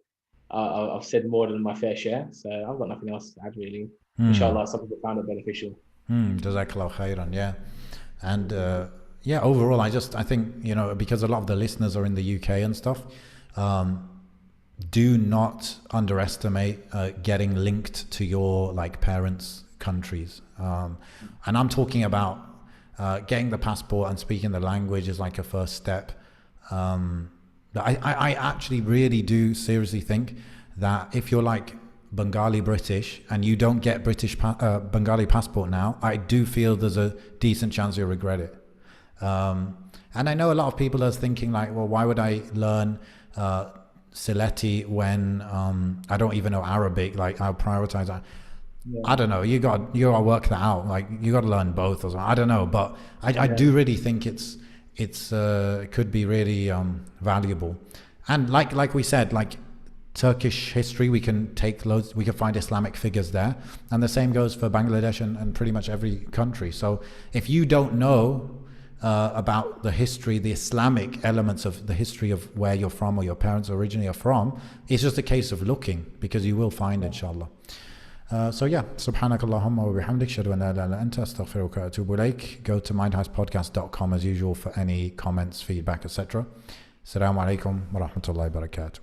I've said more than my fair share, so I've got nothing else to add really. Inshallah, some people found it beneficial. Jazakallah khairan, and overall I think because a lot of the listeners are in the UK and stuff, do not underestimate getting linked to your like parents' countries, and I'm talking about getting the passport and speaking the language is like a first step. I actually really do seriously think that if you're like Bengali British and you don't get British Bengali passport now, I do feel there's a decent chance you'll regret it. And I know a lot of people are thinking like, well, why would I learn Sylheti when I don't even know Arabic? Like I'll prioritize that. I don't know. You got to work that out. Like you got to learn both or something. I don't know, but I do really think it could be really valuable. And like we said, like Turkish history, we can find Islamic figures there, and the same goes for Bangladesh and pretty much every country. So if you don't know about the history, the Islamic elements of the history of where you're from or your parents originally are from. It's just a case of looking, because you will find, inshallah. So yeah, subhanakallahumma wa bihamdik, shadu an la ilaha illa anta, astaghfiruka wa atubu ilaik. Go to mindheistpodcast.com as usual for any comments, feedback, etc. Assalamu alaikum wa rahmatullahi wa barakatuh.